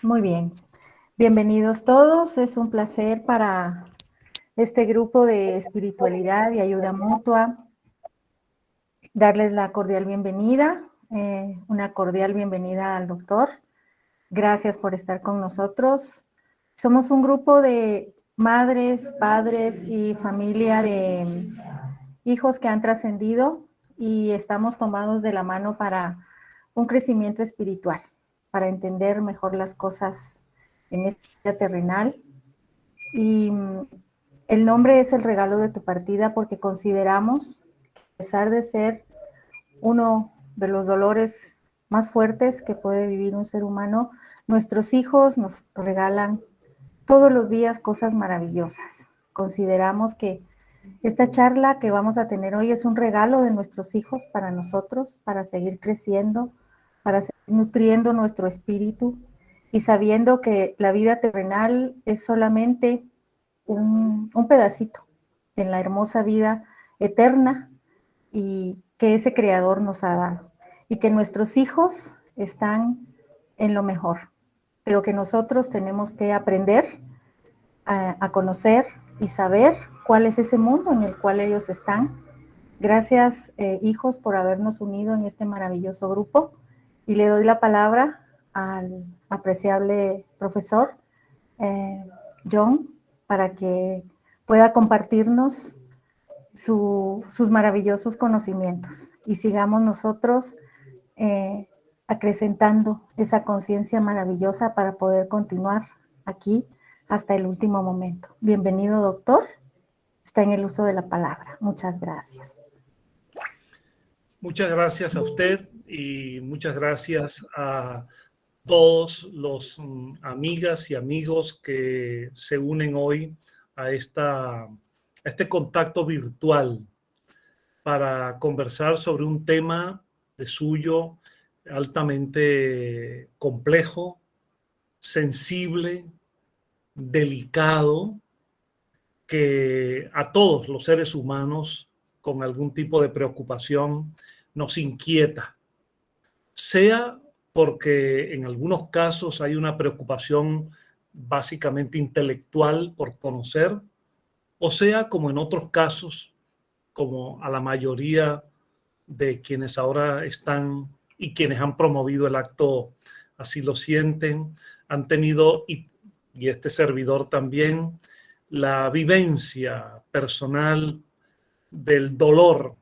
Muy bien. Bienvenidos todos. Es un placer para este grupo de espiritualidad y ayuda mutua darles la cordial bienvenida, una cordial bienvenida al doctor. Gracias por estar con nosotros. Somos un grupo de madres, padres y familia de hijos que han trascendido y estamos tomados de la mano para un crecimiento espiritual, para entender mejor las cosas en esta vida terrenal. Y el nombre es el regalo de tu partida porque consideramos, a pesar de ser uno de los dolores más fuertes que puede vivir un ser humano, nuestros hijos nos regalan todos los días cosas maravillosas. Consideramos que esta charla que vamos a tener hoy es un regalo de nuestros hijos para nosotros, para seguir creciendo, para seguir nutriendo nuestro espíritu y sabiendo que la vida terrenal es solamente un pedacito en la hermosa vida eterna y que ese creador nos ha dado. Y que nuestros hijos están en lo mejor, pero que nosotros tenemos que aprender a conocer y saber cuál es ese mundo en el cual ellos están. Gracias, hijos, por habernos unido en este maravilloso grupo. Y le doy la palabra al apreciable profesor John para que pueda compartirnos sus maravillosos conocimientos y sigamos nosotros acrecentando esa conciencia maravillosa para poder continuar aquí hasta el último momento. Bienvenido, doctor. Está en el uso de la palabra. Muchas gracias. Muchas gracias a usted y muchas gracias a todos los amigas y amigos que se unen hoy a este contacto virtual para conversar sobre un tema de suyo altamente complejo, sensible, delicado, que a todos los seres humanos con algún tipo de preocupación nos inquieta, sea porque en algunos casos hay una preocupación básicamente intelectual por conocer, o sea como en otros casos, como a la mayoría de quienes ahora están y quienes han promovido el acto así lo sienten, han tenido, y este servidor también, la vivencia personal del dolor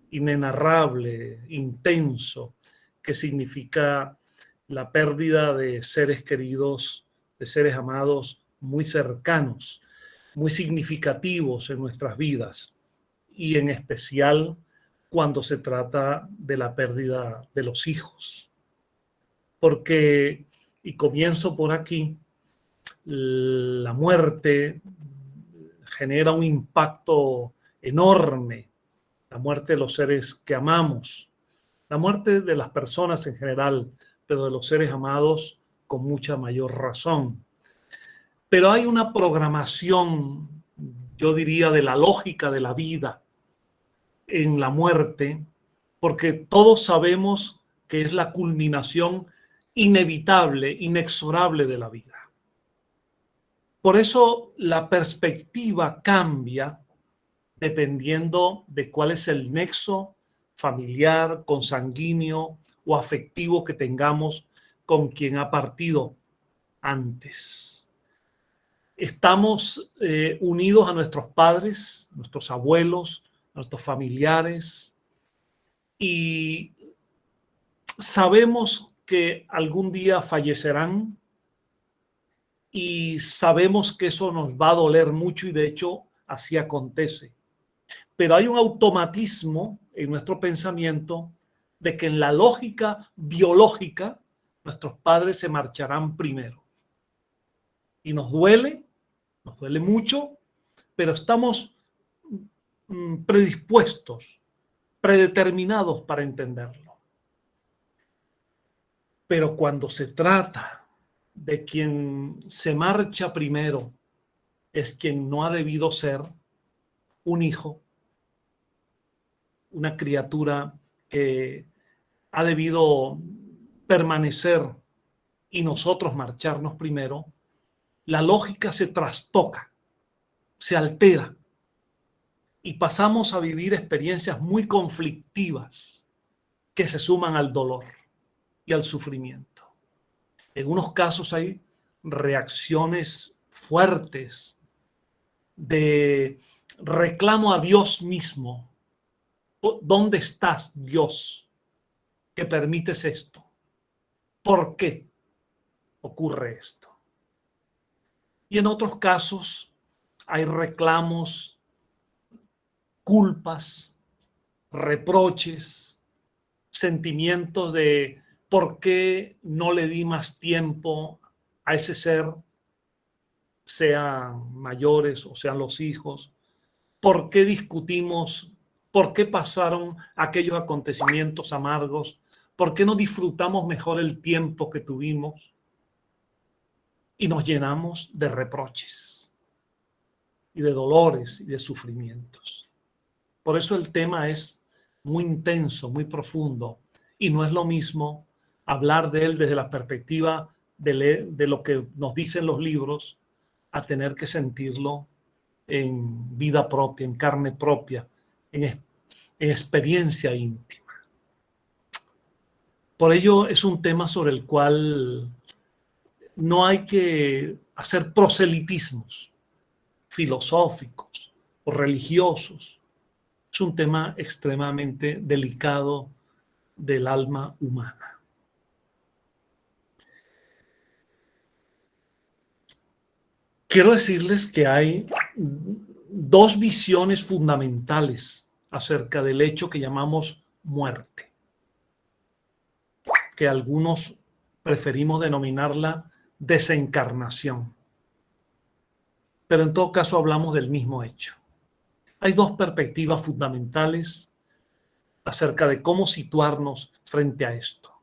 inenarrable, intenso, que significa la pérdida de seres queridos, de seres amados muy cercanos, muy significativos en nuestras vidas, y en especial cuando se trata de la pérdida de los hijos. Porque, y comienzo por aquí, la muerte genera un impacto enorme, la muerte de los seres que amamos, la muerte de las personas en general, pero de los seres amados con mucha mayor razón. Pero hay una programación, yo diría, de la lógica de la vida en la muerte, porque todos sabemos que es la culminación inevitable, inexorable de la vida. Por eso la perspectiva cambia dependiendo de cuál es el nexo familiar, consanguíneo o afectivo que tengamos con quien ha partido antes. Estamos unidos a nuestros padres, nuestros abuelos, nuestros familiares, y sabemos que algún día fallecerán y sabemos que eso nos va a doler mucho y de hecho así acontece. Pero hay un automatismo en nuestro pensamiento de que en la lógica biológica nuestros padres se marcharán primero. Y nos duele mucho, pero estamos predispuestos, predeterminados para entenderlo. Pero cuando se trata de quien se marcha primero, es quien no ha debido ser un hijo, una criatura que ha debido permanecer y nosotros marcharnos primero, la lógica se trastoca, se altera y pasamos a vivir experiencias muy conflictivas que se suman al dolor y al sufrimiento. En unos casos hay reacciones fuertes de reclamo a Dios mismo. ¿Dónde estás, Dios, que permites esto? ¿Por qué ocurre esto? Y en otros casos hay reclamos, culpas, reproches, sentimientos de por qué no le di más tiempo a ese ser, sean mayores o sean los hijos, por qué discutimos, por qué pasaron aquellos acontecimientos amargos, por qué no disfrutamos mejor el tiempo que tuvimos y nos llenamos de reproches y de dolores y de sufrimientos. Por eso el tema es muy intenso, muy profundo, y no es lo mismo hablar de él desde la perspectiva de lo que nos dicen los libros a tener que sentirlo en vida propia, en carne propia, en experiencia íntima. Por ello es un tema sobre el cual no hay que hacer proselitismos filosóficos o religiosos. Es un tema extremadamente delicado del alma humana. Quiero decirles que hay dos visiones fundamentales acerca del hecho que llamamos muerte, que algunos preferimos denominarla desencarnación. Pero en todo caso hablamos del mismo hecho. Hay dos perspectivas fundamentales acerca de cómo situarnos frente a esto.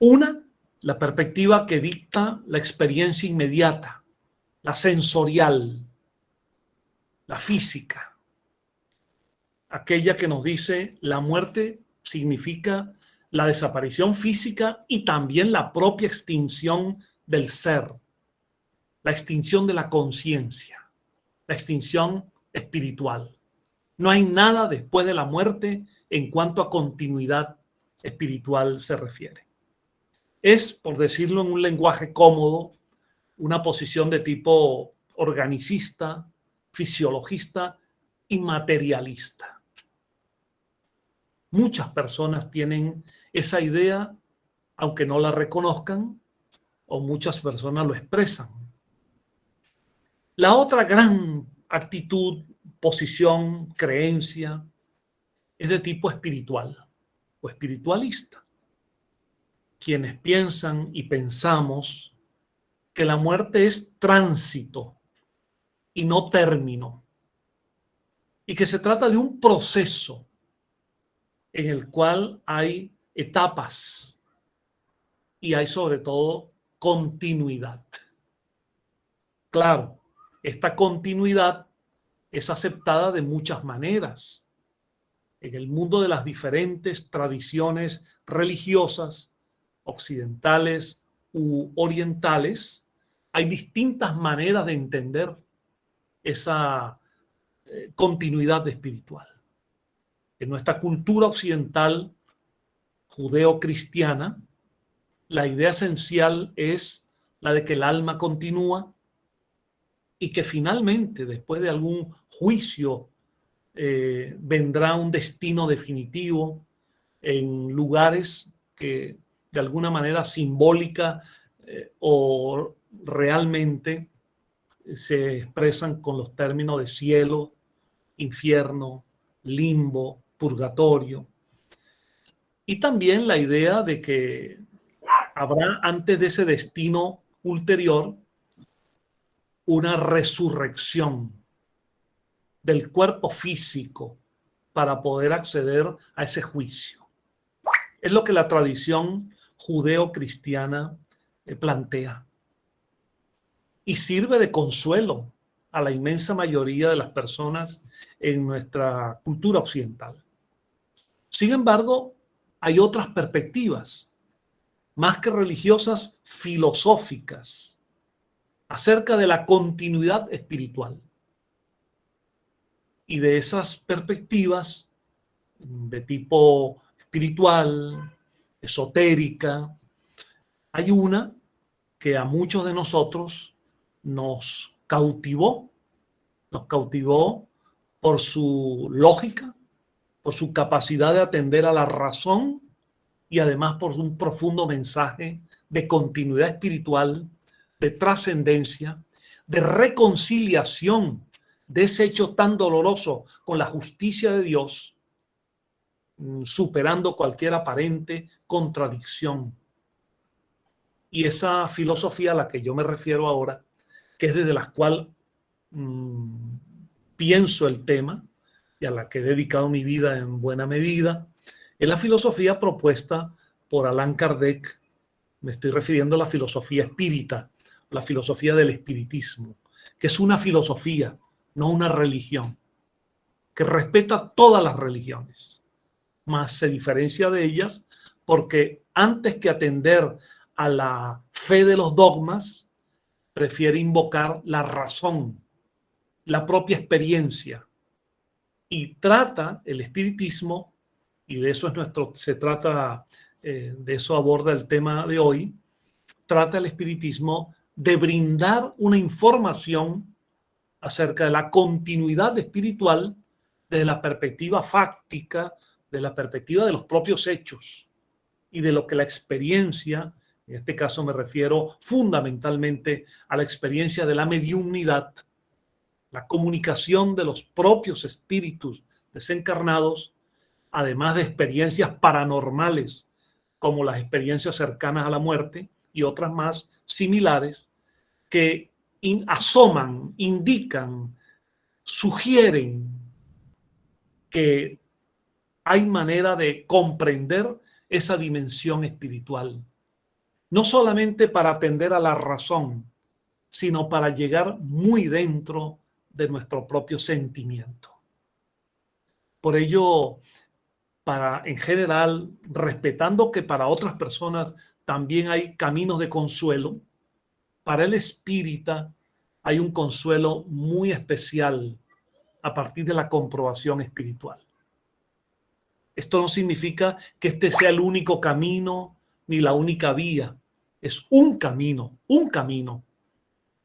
Una, la perspectiva que dicta la experiencia inmediata, la sensorial, la física, aquella que nos dice la muerte significa la desaparición física y también la propia extinción del ser, la extinción de la conciencia, la extinción espiritual. No hay nada después de la muerte en cuanto a continuidad espiritual se refiere. Es, por decirlo en un lenguaje cómodo, una posición de tipo organicista, fisiologista y materialista. Muchas personas tienen esa idea, aunque no la reconozcan, o muchas personas lo expresan. La otra gran actitud, posición, creencia, es de tipo espiritual o espiritualista. Quienes piensan y pensamos que la muerte es tránsito y no término, y que se trata de un proceso en el cual hay etapas y hay sobre todo continuidad. Claro, esta continuidad es aceptada de muchas maneras. En el mundo de las diferentes tradiciones religiosas, occidentales u orientales, hay distintas maneras de entender esa continuidad espiritual. En nuestra cultura occidental judeo-cristiana, la idea esencial es la de que el alma continúa y que finalmente, después de algún juicio, vendrá un destino definitivo en lugares que de alguna manera simbólica o realmente se expresan con los términos de cielo, infierno, limbo, purgatorio. Y también la idea de que habrá antes de ese destino ulterior una resurrección del cuerpo físico para poder acceder a ese juicio. Es lo que la tradición judeo-cristiana plantea. Y sirve de consuelo a la inmensa mayoría de las personas en nuestra cultura occidental. Sin embargo, hay otras perspectivas, más que religiosas, filosóficas, acerca de la continuidad espiritual. Y de esas perspectivas de tipo espiritual, esotérica, hay una que a muchos de nosotros nos cautivó por su lógica, por su capacidad de atender a la razón y además por un profundo mensaje de continuidad espiritual, de trascendencia, de reconciliación de ese hecho tan doloroso con la justicia de Dios, superando cualquier aparente contradicción. Y esa filosofía a la que yo me refiero ahora, que es desde la cual pienso el tema y a la que he dedicado mi vida en buena medida, es la filosofía propuesta por Allan Kardec. Me estoy refiriendo a la filosofía espírita, la filosofía del espiritismo, que es una filosofía, no una religión, que respeta todas las religiones, mas se diferencia de ellas porque antes que atender a la fe de los dogmas, prefiere invocar la razón, la propia experiencia, y trata el espiritismo, y de eso se trata, de eso aborda el tema de hoy, trata el espiritismo de brindar una información acerca de la continuidad espiritual desde la perspectiva fáctica, de la perspectiva de los propios hechos y de lo que la experiencia, en este caso me refiero fundamentalmente a la experiencia de la mediunidad, la comunicación de los propios espíritus desencarnados, además de experiencias paranormales como las experiencias cercanas a la muerte y otras más similares que asoman, indican, sugieren que hay manera de comprender esa dimensión espiritual, no solamente para atender a la razón, sino para llegar muy dentro de nuestro propio sentimiento. Por ello, en general, respetando que para otras personas también hay caminos de consuelo, para el espírita hay un consuelo muy especial a partir de la comprobación espiritual. Esto no significa que este sea el único camino ni la única vía. Es un camino, un camino.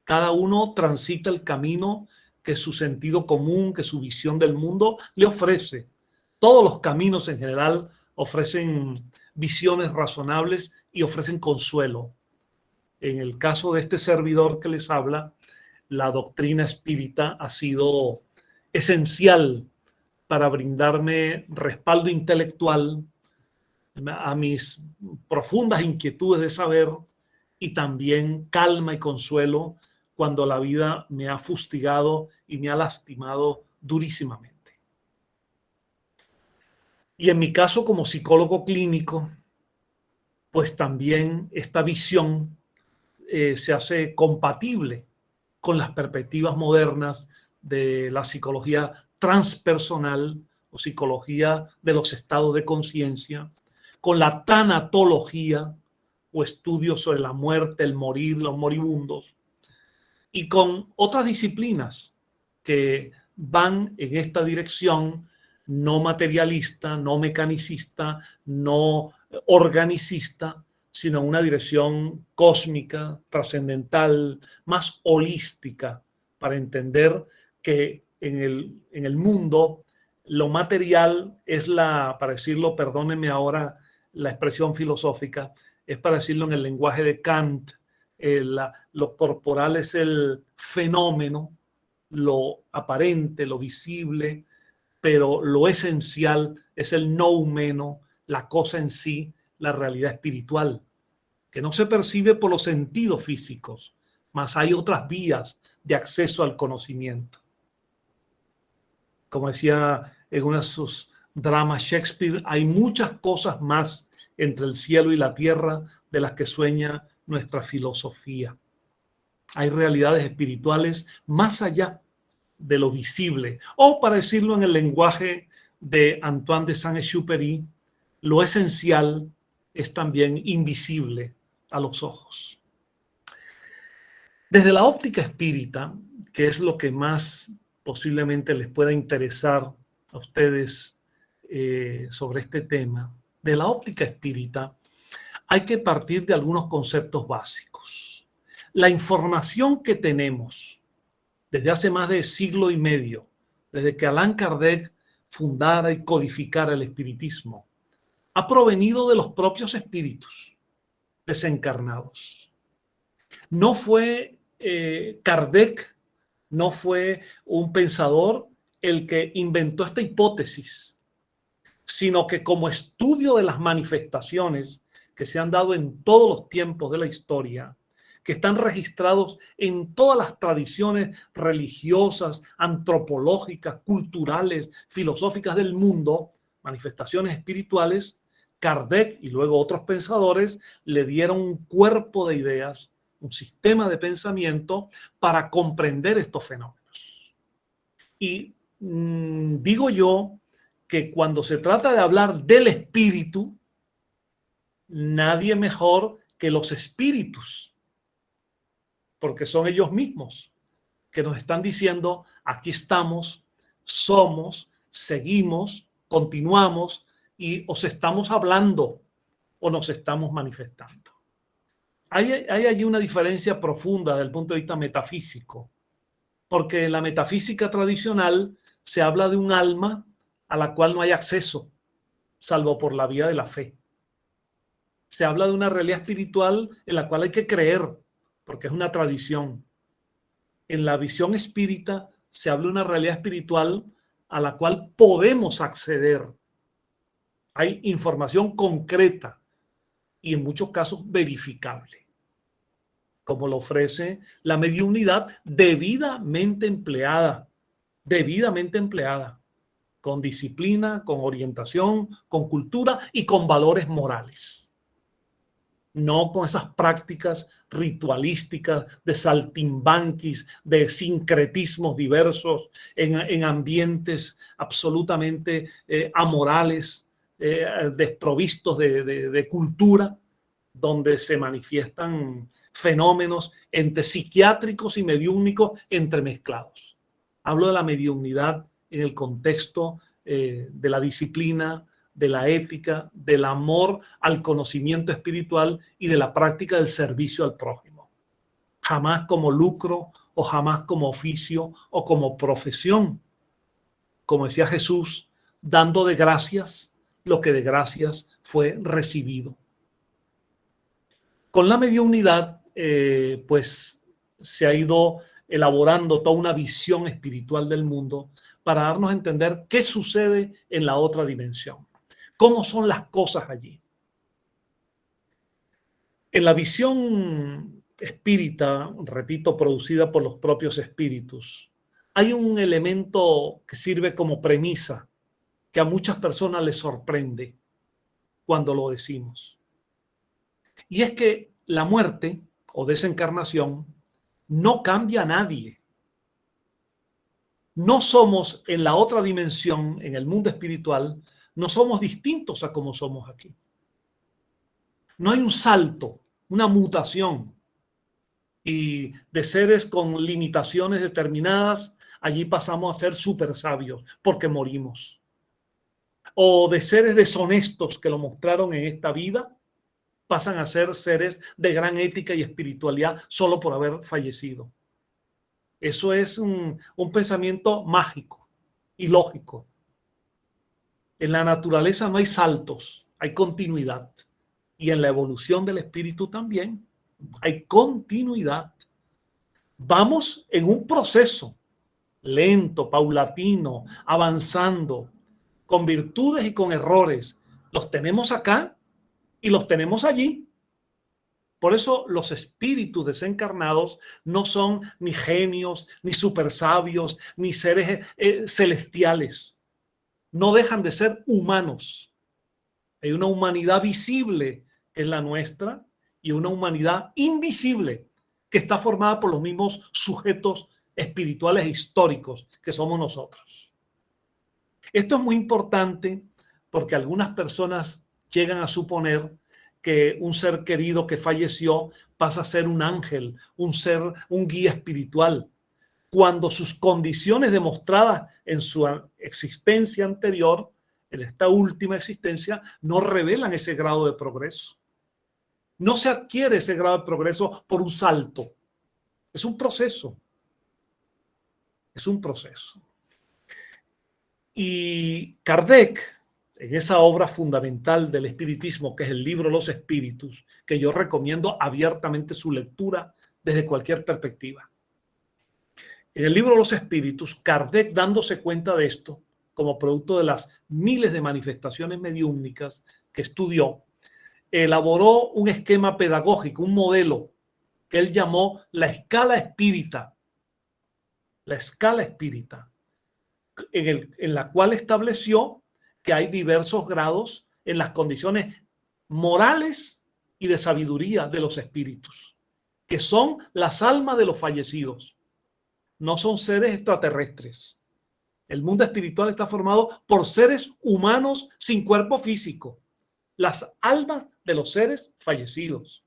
Cada uno transita el camino que su sentido común, que su visión del mundo le ofrece. Todos los caminos en general ofrecen visiones razonables y ofrecen consuelo. En el caso de este servidor que les habla, la doctrina espírita ha sido esencial para brindarme respaldo intelectual a mis profundas inquietudes de saber y también calma y consuelo cuando la vida me ha fustigado y me ha lastimado durísimamente. Y en mi caso como psicólogo clínico, pues también esta visión se hace compatible con las perspectivas modernas de la psicología transpersonal o psicología de los estados de conciencia, con la tanatología o estudios sobre la muerte, el morir, los moribundos, y con otras disciplinas que van en esta dirección no materialista, no mecanicista, no organicista, sino en una dirección cósmica, trascendental, más holística, para entender que en el mundo lo material es para decirlo, perdónenme ahora la expresión filosófica, es para decirlo en el lenguaje de Kant, lo corporal es el fenómeno, lo aparente, lo visible, pero lo esencial es el noumeno, la cosa en sí, la realidad espiritual, que no se percibe por los sentidos físicos, mas hay otras vías de acceso al conocimiento. Como decía en uno de sus dramas Shakespeare, hay muchas cosas más entre el cielo y la tierra de las que sueña nuestra filosofía. Hay realidades espirituales más allá de lo visible, o para decirlo en el lenguaje de Antoine de Saint-Exupéry, lo esencial es también invisible a los ojos. Desde la óptica espírita, que es lo que más posiblemente les pueda interesar a ustedes sobre este tema, de la óptica espírita hay que partir de algunos conceptos básicos. La información que tenemos desde hace más de siglo y medio, desde que Allan Kardec fundara y codificara el espiritismo, ha provenido de los propios espíritus desencarnados. No fue Kardec, no fue un pensador el que inventó esta hipótesis, sino que como estudio de las manifestaciones que se han dado en todos los tiempos de la historia, que están registrados en todas las tradiciones religiosas, antropológicas, culturales, filosóficas del mundo, manifestaciones espirituales, Kardec y luego otros pensadores le dieron un cuerpo de ideas, un sistema de pensamiento para comprender estos fenómenos. Y digo yo que cuando se trata de hablar del espíritu, nadie mejor que los espíritus, porque son ellos mismos que nos están diciendo, aquí estamos, somos, seguimos, continuamos y os estamos hablando o nos estamos manifestando. Hay allí una diferencia profunda desde el punto de vista metafísico, porque en la metafísica tradicional se habla de un alma a la cual no hay acceso, salvo por la vía de la fe. Se habla de una realidad espiritual en la cual hay que creer, porque es una tradición. En la visión espírita se habla de una realidad espiritual a la cual podemos acceder. Hay información concreta y en muchos casos verificable, como lo ofrece la mediunidad debidamente empleada, con disciplina, con orientación, con cultura y con valores morales. No con esas prácticas ritualísticas de saltimbanquis, de sincretismos diversos en ambientes absolutamente amorales, desprovistos de cultura, donde se manifiestan fenómenos entre psiquiátricos y mediúnicos entremezclados. Hablo de la mediunidad en el contexto de la disciplina, de la ética, del amor al conocimiento espiritual y de la práctica del servicio al prójimo. Jamás como lucro o jamás como oficio o como profesión. Como decía Jesús, dando de gracias lo que de gracias fue recibido. Con la mediunidad, pues se ha ido elaborando toda una visión espiritual del mundo para darnos a entender qué sucede en la otra dimensión. ¿Cómo son las cosas allí? En la visión espírita, repito, producida por los propios espíritus, hay un elemento que sirve como premisa que a muchas personas les sorprende cuando lo decimos. Y es que la muerte o desencarnación no cambia a nadie. No somos en la otra dimensión, en el mundo espiritual, no somos distintos a como somos aquí. No hay un salto, una mutación. Y de seres con limitaciones determinadas, allí pasamos a ser súper sabios porque morimos. O de seres deshonestos que lo mostraron en esta vida, pasan a ser seres de gran ética y espiritualidad solo por haber fallecido. Eso es un pensamiento mágico y lógico. En la naturaleza no hay saltos, hay continuidad. Y en la evolución del espíritu también hay continuidad. Vamos en un proceso lento, paulatino, avanzando, con virtudes y con errores. Los tenemos acá y los tenemos allí. Por eso los espíritus desencarnados no son ni genios, ni supersabios, ni seres celestiales. No dejan de ser humanos. Hay una humanidad visible, que es la nuestra, y una humanidad invisible, que está formada por los mismos sujetos espirituales e históricos que somos nosotros. Esto es muy importante porque algunas personas llegan a suponer que un ser querido que falleció pasa a ser un ángel, un ser, un guía espiritual, cuando sus condiciones demostradas en su existencia anterior, en esta última existencia, no revelan ese grado de progreso. No se adquiere ese grado de progreso por un salto. Es un proceso. Es un proceso. Y Kardec, en esa obra fundamental del espiritismo, que es el libro Los Espíritus, que yo recomiendo abiertamente su lectura desde cualquier perspectiva. En el libro Los Espíritus, Kardec, dándose cuenta de esto, como producto de las miles de manifestaciones mediúmnicas que estudió, elaboró un esquema pedagógico, un modelo que él llamó la escala espírita. La escala espírita, en la cual estableció que hay diversos grados en las condiciones morales y de sabiduría de los espíritus, que son las almas de los fallecidos. No son seres extraterrestres. El mundo espiritual está formado por seres humanos sin cuerpo físico, las almas de los seres fallecidos,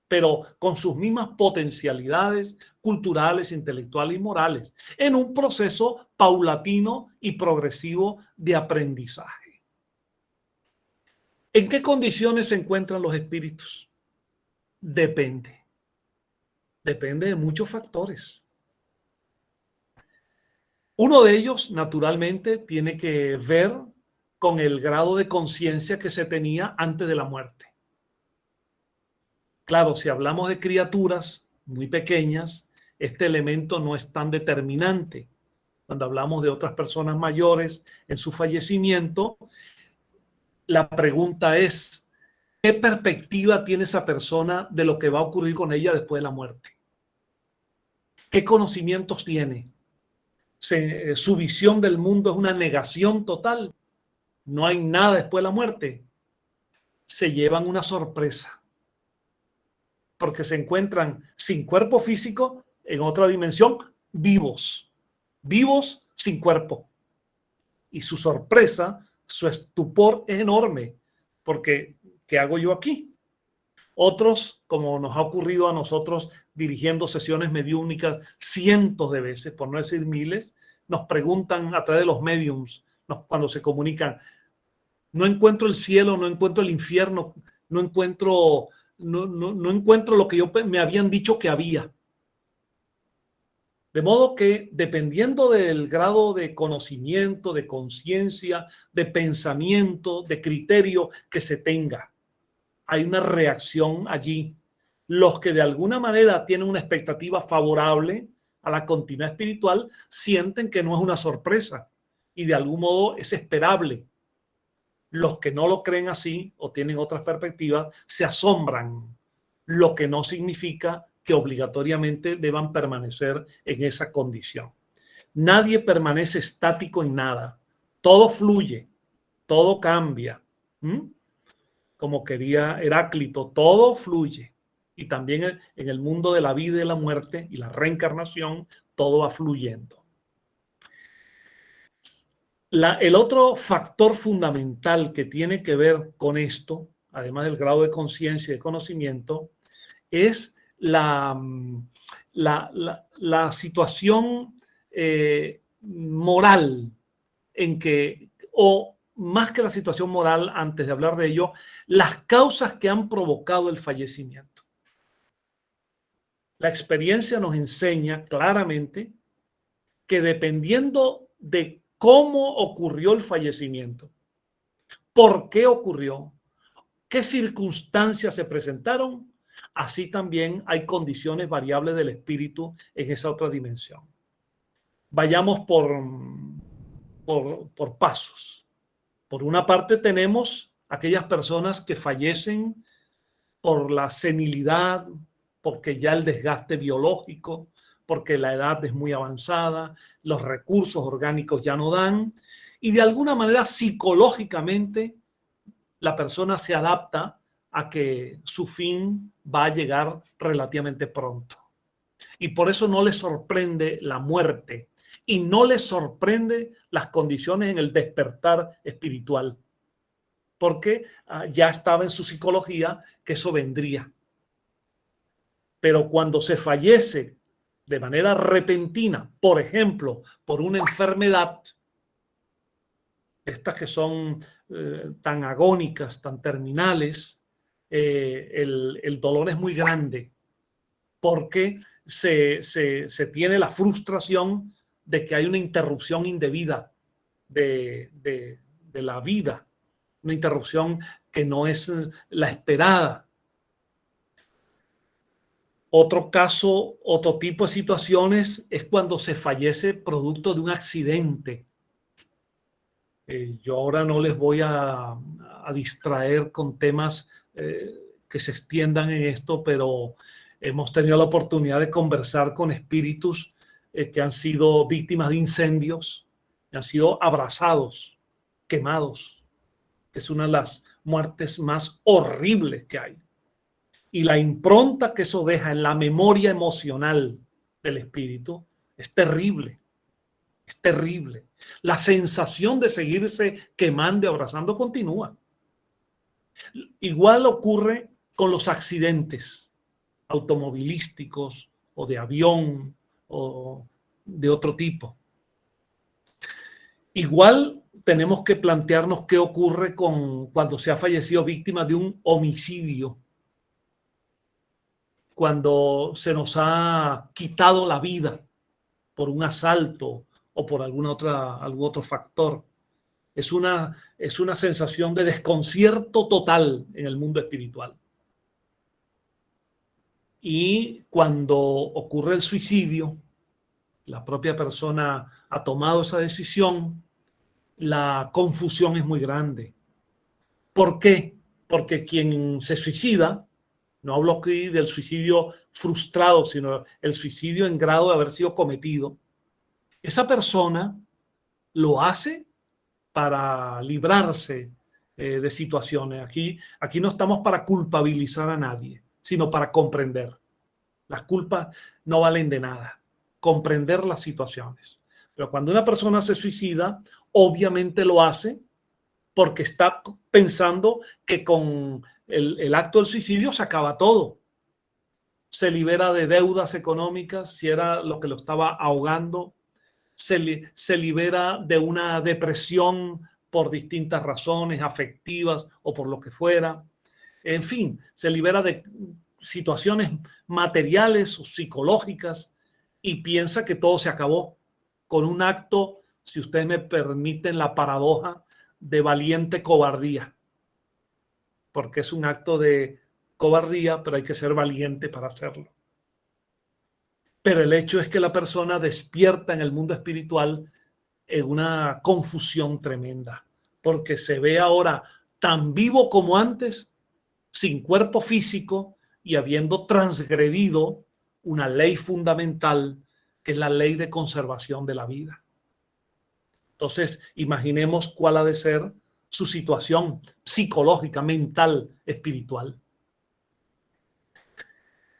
pero con sus mismas potencialidades culturales, intelectuales y morales, en un proceso paulatino y progresivo de aprendizaje. ¿En qué condiciones se encuentran los espíritus? Depende. Depende de muchos factores. Uno de ellos, naturalmente, tiene que ver con el grado de conciencia que se tenía antes de la muerte. Claro, si hablamos de criaturas muy pequeñas, este elemento no es tan determinante. Cuando hablamos de otras personas mayores en su fallecimiento, la pregunta es, ¿qué perspectiva tiene esa persona de lo que va a ocurrir con ella después de la muerte? ¿Qué conocimientos tiene? Su visión del mundo es una negación total. No hay nada después de la muerte. Se llevan una sorpresa, porque se encuentran sin cuerpo físico en otra dimensión, vivos sin cuerpo. Y su sorpresa, su estupor es enorme, porque ¿qué hago yo aquí? Otros, como nos ha ocurrido a nosotros dirigiendo sesiones mediúmnicas cientos de veces, por no decir miles, nos preguntan a través de los mediums, cuando se comunican, no encuentro el cielo, no encuentro el infierno, no encuentro lo que me habían dicho que había. De modo que, dependiendo del grado de conocimiento, de conciencia, de pensamiento, de criterio que se tenga, hay una reacción allí. Los que de alguna manera tienen una expectativa favorable a la continuidad espiritual sienten que no es una sorpresa y de algún modo es esperable. Los que no lo creen así o tienen otras perspectivas se asombran, lo que no significa que obligatoriamente deban permanecer en esa condición. Nadie permanece estático en nada. Todo fluye, todo cambia. Como quería Heráclito, todo fluye. Y también en el mundo de la vida y la muerte y la reencarnación, todo va fluyendo. El otro factor fundamental que tiene que ver con esto, además del grado de conciencia y de conocimiento, es la situación moral en que, o más que la situación moral, antes de hablar de ello, las causas que han provocado el fallecimiento. La experiencia nos enseña claramente que dependiendo de cómo ocurrió el fallecimiento, por qué ocurrió, qué circunstancias se presentaron, así también hay condiciones variables del espíritu en esa otra dimensión. Vayamos por pasos. Por una parte tenemos aquellas personas que fallecen por la senilidad, porque ya el desgaste biológico, porque la edad es muy avanzada, los recursos orgánicos ya no dan, y de alguna manera psicológicamente la persona se adapta a que su fin va a llegar relativamente pronto. Y por eso no le sorprende la muerte y no le sorprende las condiciones en el despertar espiritual. porque ya estaba en su psicología que eso vendría. Pero cuando se fallece de manera repentina, por ejemplo, por una enfermedad, estas que son tan agónicas, tan terminales, el dolor es muy grande porque se tiene la frustración de que hay una interrupción indebida de la vida, una interrupción que no es la esperada. Otro caso, otro tipo de situaciones es cuando se fallece producto de un accidente. Yo ahora no les voy a distraer con temas que se extiendan en esto, pero hemos tenido la oportunidad de conversar con espíritus que han sido víctimas de incendios, han sido abrasados, quemados, que es una de las muertes más horribles que hay. Y la impronta que eso deja en la memoria emocional del espíritu es terrible. Es terrible. La sensación de seguirse quemando y abrazando continúa. Igual ocurre con los accidentes automovilísticos o de avión o de otro tipo. Igual tenemos que plantearnos qué ocurre cuando se ha fallecido víctima de un homicidio, cuando se nos ha quitado la vida por un asalto o por algún otro factor. Es una sensación de desconcierto total en el mundo espiritual. Y cuando ocurre el suicidio, la propia persona ha tomado esa decisión, la confusión es muy grande. ¿Por qué? Porque quien se suicida, no hablo aquí del suicidio frustrado, sino el suicidio en grado de haber sido cometido, esa persona lo hace para librarse de situaciones. Aquí no estamos para culpabilizar a nadie, sino para comprender. Las culpas no valen de nada. Comprender las situaciones. Pero cuando una persona se suicida, obviamente lo hace porque está pensando que con el acto del suicidio se acaba todo. Se libera de deudas económicas, si era lo que lo estaba ahogando. Se libera de una depresión por distintas razones afectivas o por lo que fuera. En fin, se libera de situaciones materiales o psicológicas y piensa que todo se acabó con un acto, si ustedes me permiten la paradoja, de valiente cobardía. Porque es un acto de cobardía, pero hay que ser valiente para hacerlo. Pero el hecho es que la persona despierta en el mundo espiritual en una confusión tremenda, porque se ve ahora tan vivo como antes, sin cuerpo físico y habiendo transgredido una ley fundamental, que es la ley de conservación de la vida. Entonces, imaginemos cuál ha de ser su situación psicológica, mental, espiritual.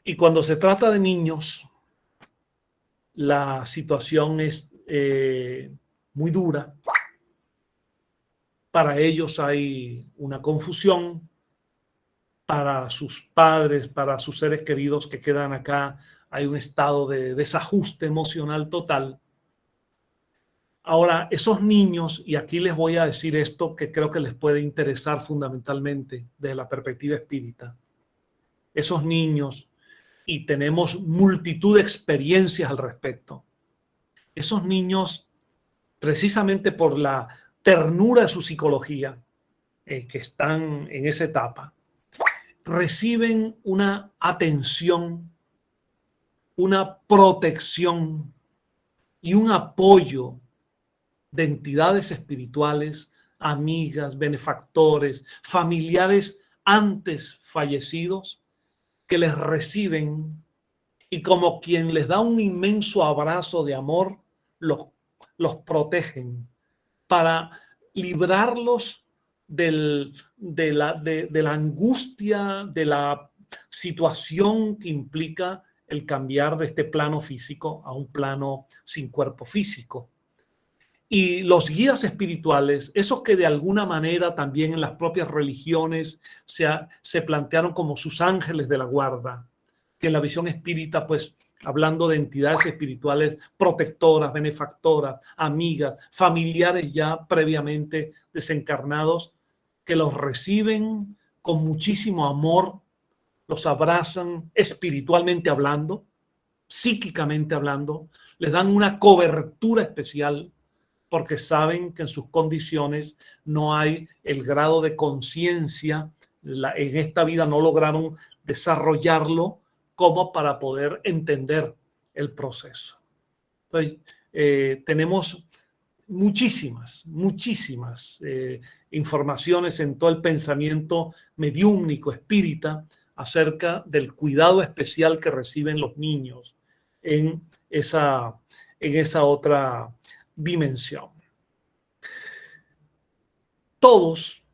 Y cuando se trata de niños, la situación es muy dura. Para ellos hay una confusión, para sus padres, para sus seres queridos que quedan acá, hay un estado de desajuste emocional total. Ahora, esos niños, y aquí les voy a decir esto que creo que les puede interesar fundamentalmente desde la perspectiva espírita, esos niños, y tenemos multitud de experiencias al respecto, esos niños, precisamente por la ternura de su psicología, que están en esa etapa, reciben una atención, una protección y un apoyo de entidades espirituales, amigas, benefactores, familiares antes fallecidos, que les reciben y como quien les da un inmenso abrazo de amor, los protegen para librarlos de la angustia, de la situación que implica el cambiar de este plano físico a un plano sin cuerpo físico. Y los guías espirituales, esos que de alguna manera también en las propias religiones se plantearon como sus ángeles de la guarda, que en la visión espírita, pues hablando de entidades espirituales protectoras, benefactoras, amigas, familiares ya previamente desencarnados, que los reciben con muchísimo amor, los abrazan espiritualmente hablando, psíquicamente hablando, les dan una cobertura especial porque saben que en sus condiciones no hay el grado de conciencia, en esta vida no lograron desarrollarlo como para poder entender el proceso. Entonces, tenemos muchísimas informaciones en todo el pensamiento mediúmnico, espírita, acerca del cuidado especial que reciben los niños en esa otra dimensión. Todos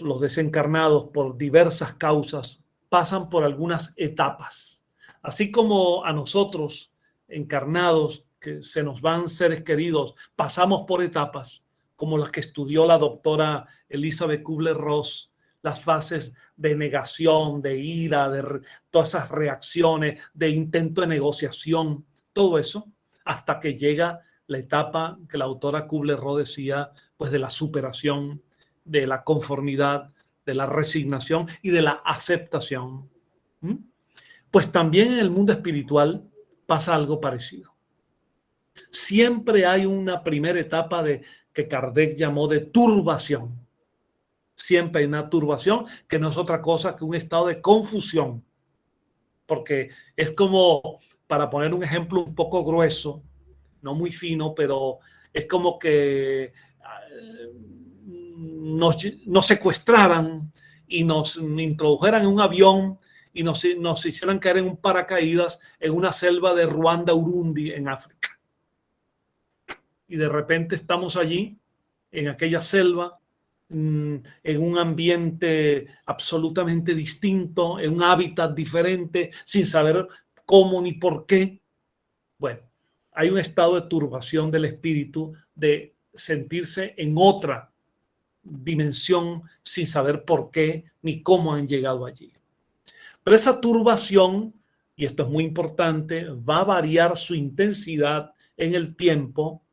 los desencarnados por diversas causas pasan por algunas etapas. Así como a nosotros, encarnados, que se nos van seres queridos, pasamos por etapas, como las que estudió la doctora Elizabeth Kubler-Ross, las fases de negación, de ira, de todas esas reacciones, de intento de negociación, todo eso, hasta que llega la etapa que la autora Kubler-Ross decía, pues de la superación, de la conformidad, de la resignación y de la aceptación. Pues también en el mundo espiritual pasa algo parecido. Siempre hay una primera etapa que Kardec llamó de turbación. Siempre hay una turbación que no es otra cosa que un estado de confusión. Porque es como, para poner un ejemplo un poco grueso, no muy fino, pero es como que nos secuestraran y nos introdujeran en un avión y nos hicieran caer en un paracaídas en una selva de Ruanda, Urundi, en África. Y de repente estamos allí, en aquella selva, en un ambiente absolutamente distinto, en un hábitat diferente, sin saber cómo ni por qué. Bueno, hay un estado de turbación del espíritu, de sentirse en otra dimensión sin saber por qué ni cómo han llegado allí. Pero esa turbación, y esto es muy importante, va a variar su intensidad en el tiempo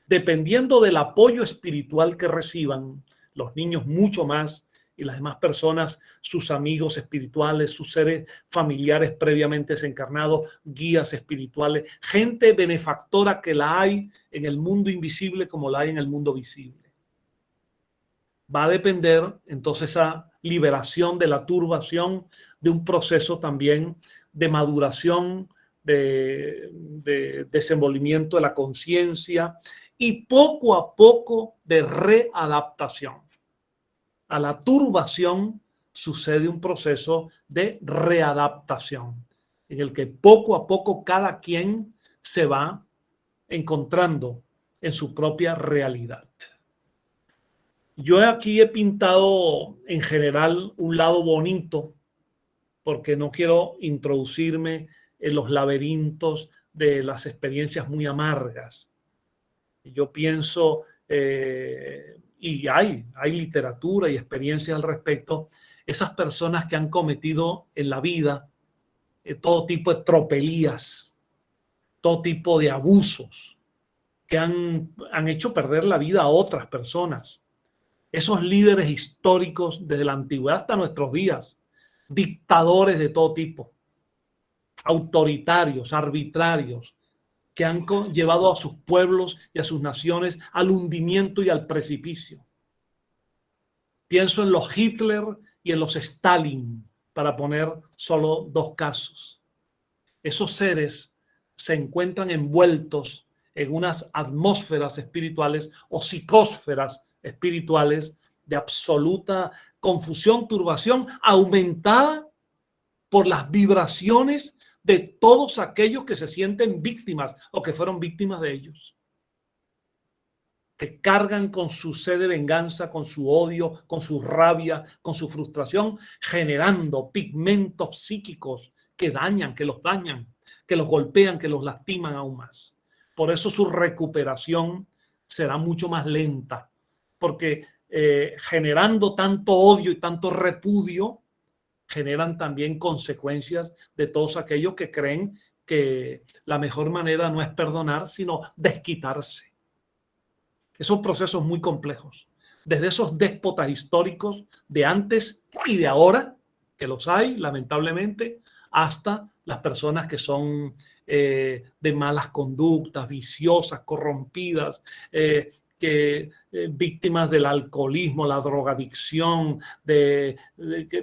dependiendo del apoyo espiritual que reciban los niños mucho más y las demás personas, sus amigos espirituales, sus seres familiares previamente desencarnados, guías espirituales, gente benefactora que la hay en el mundo invisible como la hay en el mundo visible. Va a depender entonces esa liberación de la turbación de un proceso también de maduración, de desenvolvimiento de la conciencia y poco a poco de readaptación. A la turbación sucede un proceso de readaptación en el que poco a poco cada quien se va encontrando en su propia realidad. Yo aquí he pintado en general un lado bonito porque no quiero introducirme en los laberintos de las experiencias muy amargas. Yo pienso, y hay literatura y experiencias al respecto, esas personas que han cometido en la vida todo tipo de tropelías, todo tipo de abusos, que han hecho perder la vida a otras personas. Esos líderes históricos desde la antigüedad hasta nuestros días, dictadores de todo tipo, autoritarios, arbitrarios, que han llevado a sus pueblos y a sus naciones al hundimiento y al precipicio. Pienso en los Hitler y en los Stalin, para poner solo dos casos. Esos seres se encuentran envueltos en unas atmósferas espirituales o psicósferas espirituales de absoluta confusión, turbación, aumentada por las vibraciones de todos aquellos que se sienten víctimas o que fueron víctimas de ellos, que cargan con su sed de venganza, con su odio, con su rabia, con su frustración, generando pigmentos psíquicos que dañan, que los golpean, que los lastiman aún más. Por eso su recuperación será mucho más lenta, porque generando tanto odio y tanto repudio, generan también consecuencias de todos aquellos que creen que la mejor manera no es perdonar, sino desquitarse. Esos procesos muy complejos, desde esos déspotas históricos de antes y de ahora, que los hay, lamentablemente, hasta las personas que son de malas conductas, viciosas, corrompidas, víctimas del alcoholismo, la drogadicción, que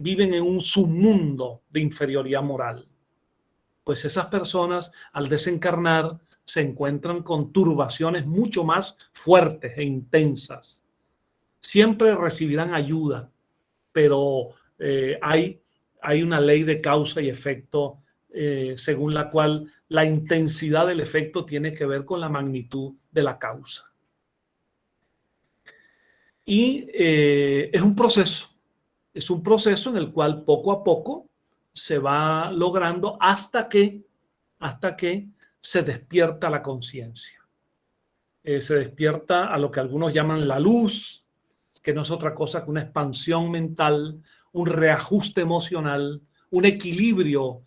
viven en un submundo de inferioridad moral. Pues esas personas, al desencarnar, se encuentran con turbaciones mucho más fuertes e intensas. Siempre recibirán ayuda, pero hay una ley de causa y efecto según la cual la intensidad del efecto tiene que ver con la magnitud de la causa. Y es un proceso en el cual poco a poco se va logrando hasta que se despierta la conciencia. Se despierta a lo que algunos llaman la luz, que no es otra cosa que una expansión mental, un reajuste emocional, un equilibrio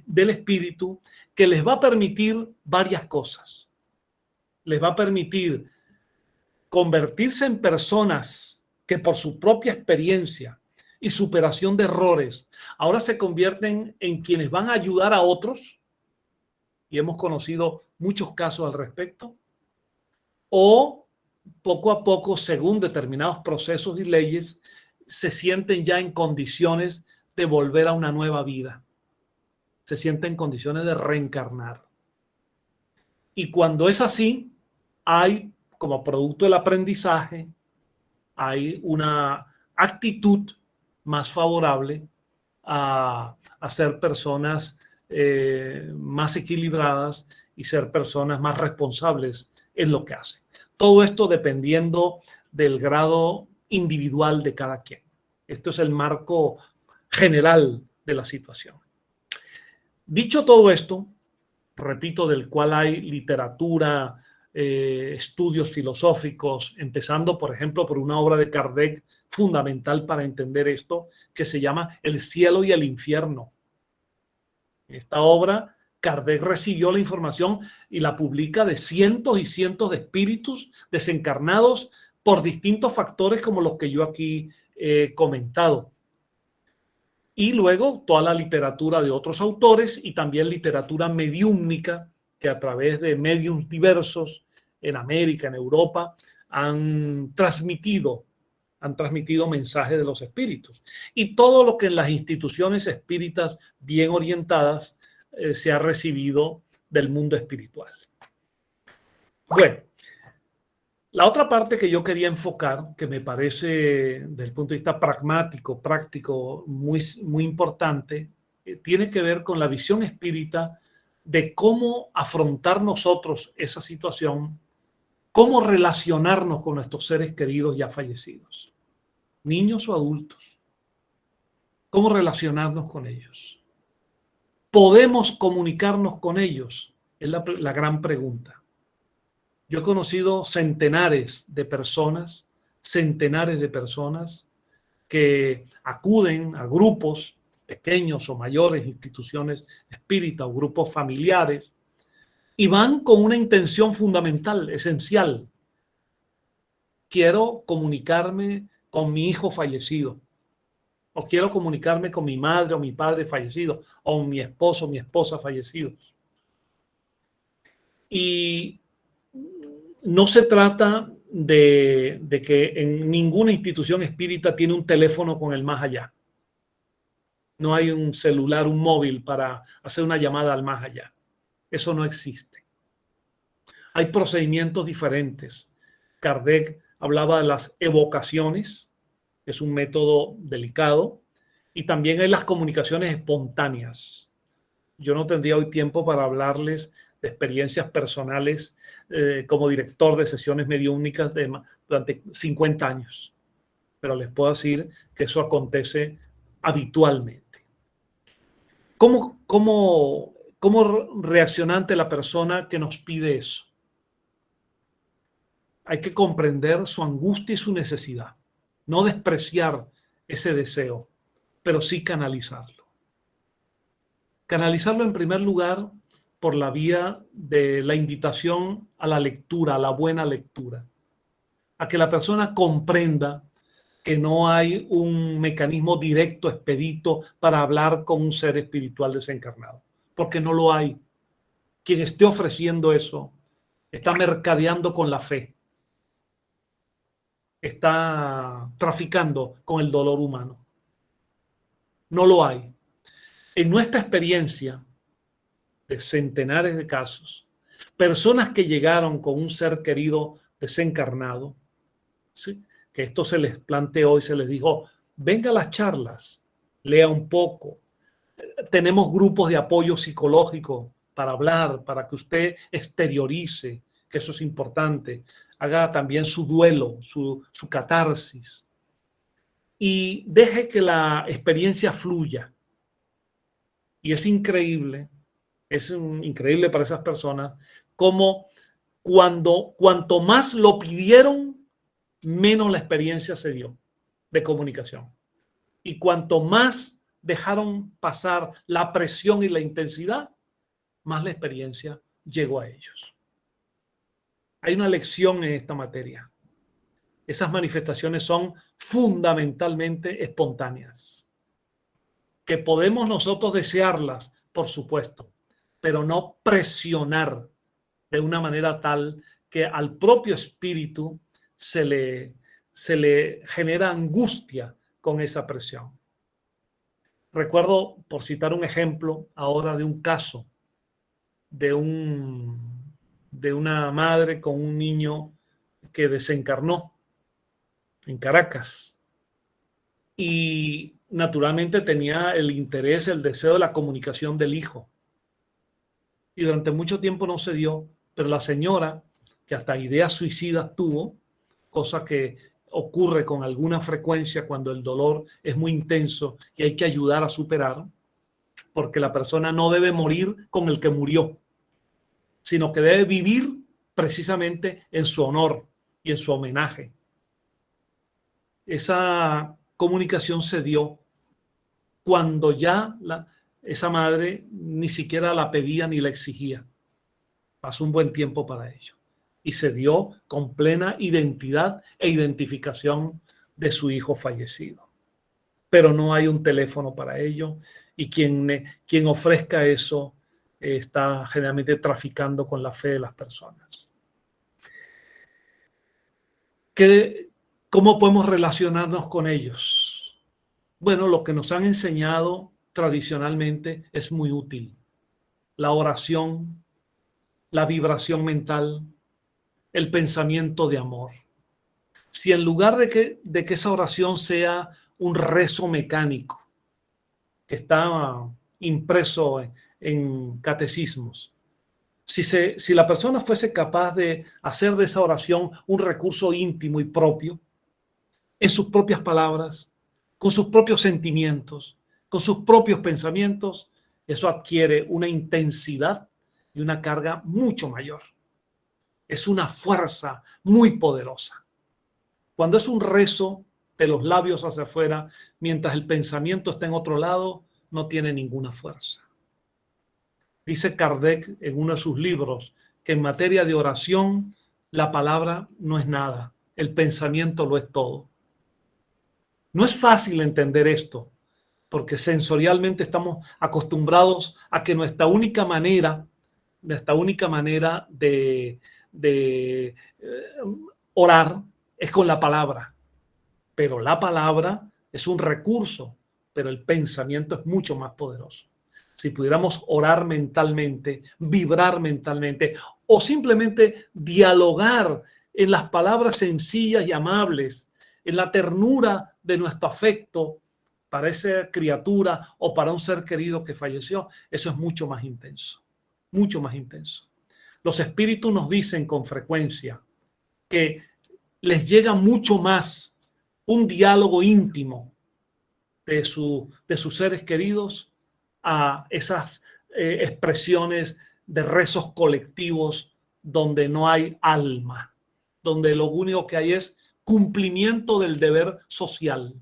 del espíritu que les va a permitir varias cosas. Les va a permitir convertirse en personas que por su propia experiencia y superación de errores ahora se convierten en quienes van a ayudar a otros, y hemos conocido muchos casos al respecto, o poco a poco, según determinados procesos y leyes, se sienten ya en condiciones de volver a una nueva vida, se sienten en condiciones de reencarnar. Y cuando es así, hay, como producto del aprendizaje, hay una actitud más favorable a ser personas más equilibradas y ser personas más responsables en lo que hacen. Todo esto dependiendo del grado individual de cada quien. Esto es el marco general de la situación. Dicho todo esto, repito, del cual hay literatura, estudios filosóficos, empezando, por ejemplo, por una obra de Kardec fundamental para entender esto, que se llama El cielo y el infierno. Esta obra, Kardec recibió la información y la publica de cientos y cientos de espíritus desencarnados por distintos factores como los que yo aquí he comentado. Y luego toda la literatura de otros autores y también literatura mediúmnica que a través de mediums diversos en América, en Europa, han transmitido mensajes de los espíritus. Y todo lo que en las instituciones espíritas bien orientadas se ha recibido del mundo espiritual. Bueno, la otra parte que yo quería enfocar, que me parece desde el punto de vista pragmático, práctico, muy, muy importante, tiene que ver con la visión espírita de cómo afrontar nosotros esa situación, cómo relacionarnos con nuestros seres queridos ya fallecidos, niños o adultos, cómo relacionarnos con ellos. ¿Podemos comunicarnos con ellos? Es la gran pregunta. Yo he conocido centenares de personas que acuden a grupos pequeños o mayores, instituciones espíritas o grupos familiares, y van con una intención fundamental, esencial. Quiero comunicarme con mi hijo fallecido, o quiero comunicarme con mi madre o mi padre fallecido, o mi esposo o mi esposa fallecidos. Y no se trata de que en ninguna institución espírita tiene un teléfono con el más allá. No hay un celular, un móvil para hacer una llamada al más allá. Eso no existe. Hay procedimientos diferentes. Kardec hablaba de las evocaciones, que es un método delicado, y también hay las comunicaciones espontáneas. Yo no tendría hoy tiempo para hablarles de experiencias personales como director de sesiones mediúmnicas durante 50 años. Pero les puedo decir que eso acontece habitualmente. ¿Cómo reacciona ante la persona que nos pide eso? hay que comprender su angustia y su necesidad. No despreciar ese deseo, pero sí canalizarlo. Canalizarlo en primer lugar por la vía de la invitación a la lectura, a la buena lectura, a que la persona comprenda que no hay un mecanismo directo, expedito, para hablar con un ser espiritual desencarnado, porque no lo hay. Quien esté ofreciendo eso está mercadeando con la fe, está traficando con el dolor humano. No lo hay. En nuestra experiencia de centenares de casos, personas que llegaron con un ser querido desencarnado, ¿sí?, que esto se les planteó y se les dijo, venga a las charlas, lea un poco, tenemos grupos de apoyo psicológico para hablar, para que usted exteriorice, que eso es importante, haga también su duelo, su catarsis, y deje que la experiencia fluya. Y es increíble para esas personas, como cuanto más lo pidieron, menos la experiencia se dio de comunicación. Y cuanto más dejaron pasar la presión y la intensidad, más la experiencia llegó a ellos. Hay una lección en esta materia. Esas manifestaciones son fundamentalmente espontáneas. Que podemos nosotros desearlas, por supuesto, pero no presionar de una manera tal que al propio espíritu se le genera angustia con esa presión. Recuerdo, por citar un ejemplo ahora, de un caso de una madre con un niño que desencarnó en Caracas y naturalmente tenía el interés, el deseo de la comunicación del hijo. Y durante mucho tiempo no se dio, pero la señora, que hasta ideas suicidas tuvo, cosa que ocurre con alguna frecuencia cuando el dolor es muy intenso y hay que ayudar a superar, porque la persona no debe morir con el que murió, sino que debe vivir precisamente en su honor y en su homenaje. Esa comunicación se dio cuando ya esa madre ni siquiera la pedía ni la exigía. Pasó un buen tiempo para ello. Y se dio con plena identidad e identificación de su hijo fallecido. Pero no hay un teléfono para ello, y quien ofrezca eso está generalmente traficando con la fe de las personas. ¿Cómo podemos relacionarnos con ellos? Bueno, lo que nos han enseñado tradicionalmente es muy útil. La oración, la vibración mental, el pensamiento de amor. Si en lugar de que esa oración sea un rezo mecánico que está impreso en catecismos, si la persona fuese capaz de hacer de esa oración un recurso íntimo y propio, en sus propias palabras, con sus propios sentimientos, con sus propios pensamientos, eso adquiere una intensidad y una carga mucho mayor. Es una fuerza muy poderosa. Cuando es un rezo de los labios hacia afuera, mientras el pensamiento está en otro lado, no tiene ninguna fuerza. Dice Kardec en uno de sus libros que en materia de oración, la palabra no es nada, el pensamiento lo es todo. No es fácil entender esto, porque sensorialmente estamos acostumbrados a que nuestra única manera de orar es con la palabra. Pero la palabra es un recurso, pero el pensamiento es mucho más poderoso. Si pudiéramos orar mentalmente, vibrar mentalmente, o simplemente dialogar en las palabras sencillas y amables, en la ternura de nuestro afecto para esa criatura o para un ser querido que falleció, eso es mucho más intenso, mucho más intenso. Los espíritus nos dicen con frecuencia que les llega mucho más un diálogo íntimo de sus seres queridos a esas expresiones de rezos colectivos donde no hay alma, donde lo único que hay es cumplimiento del deber social.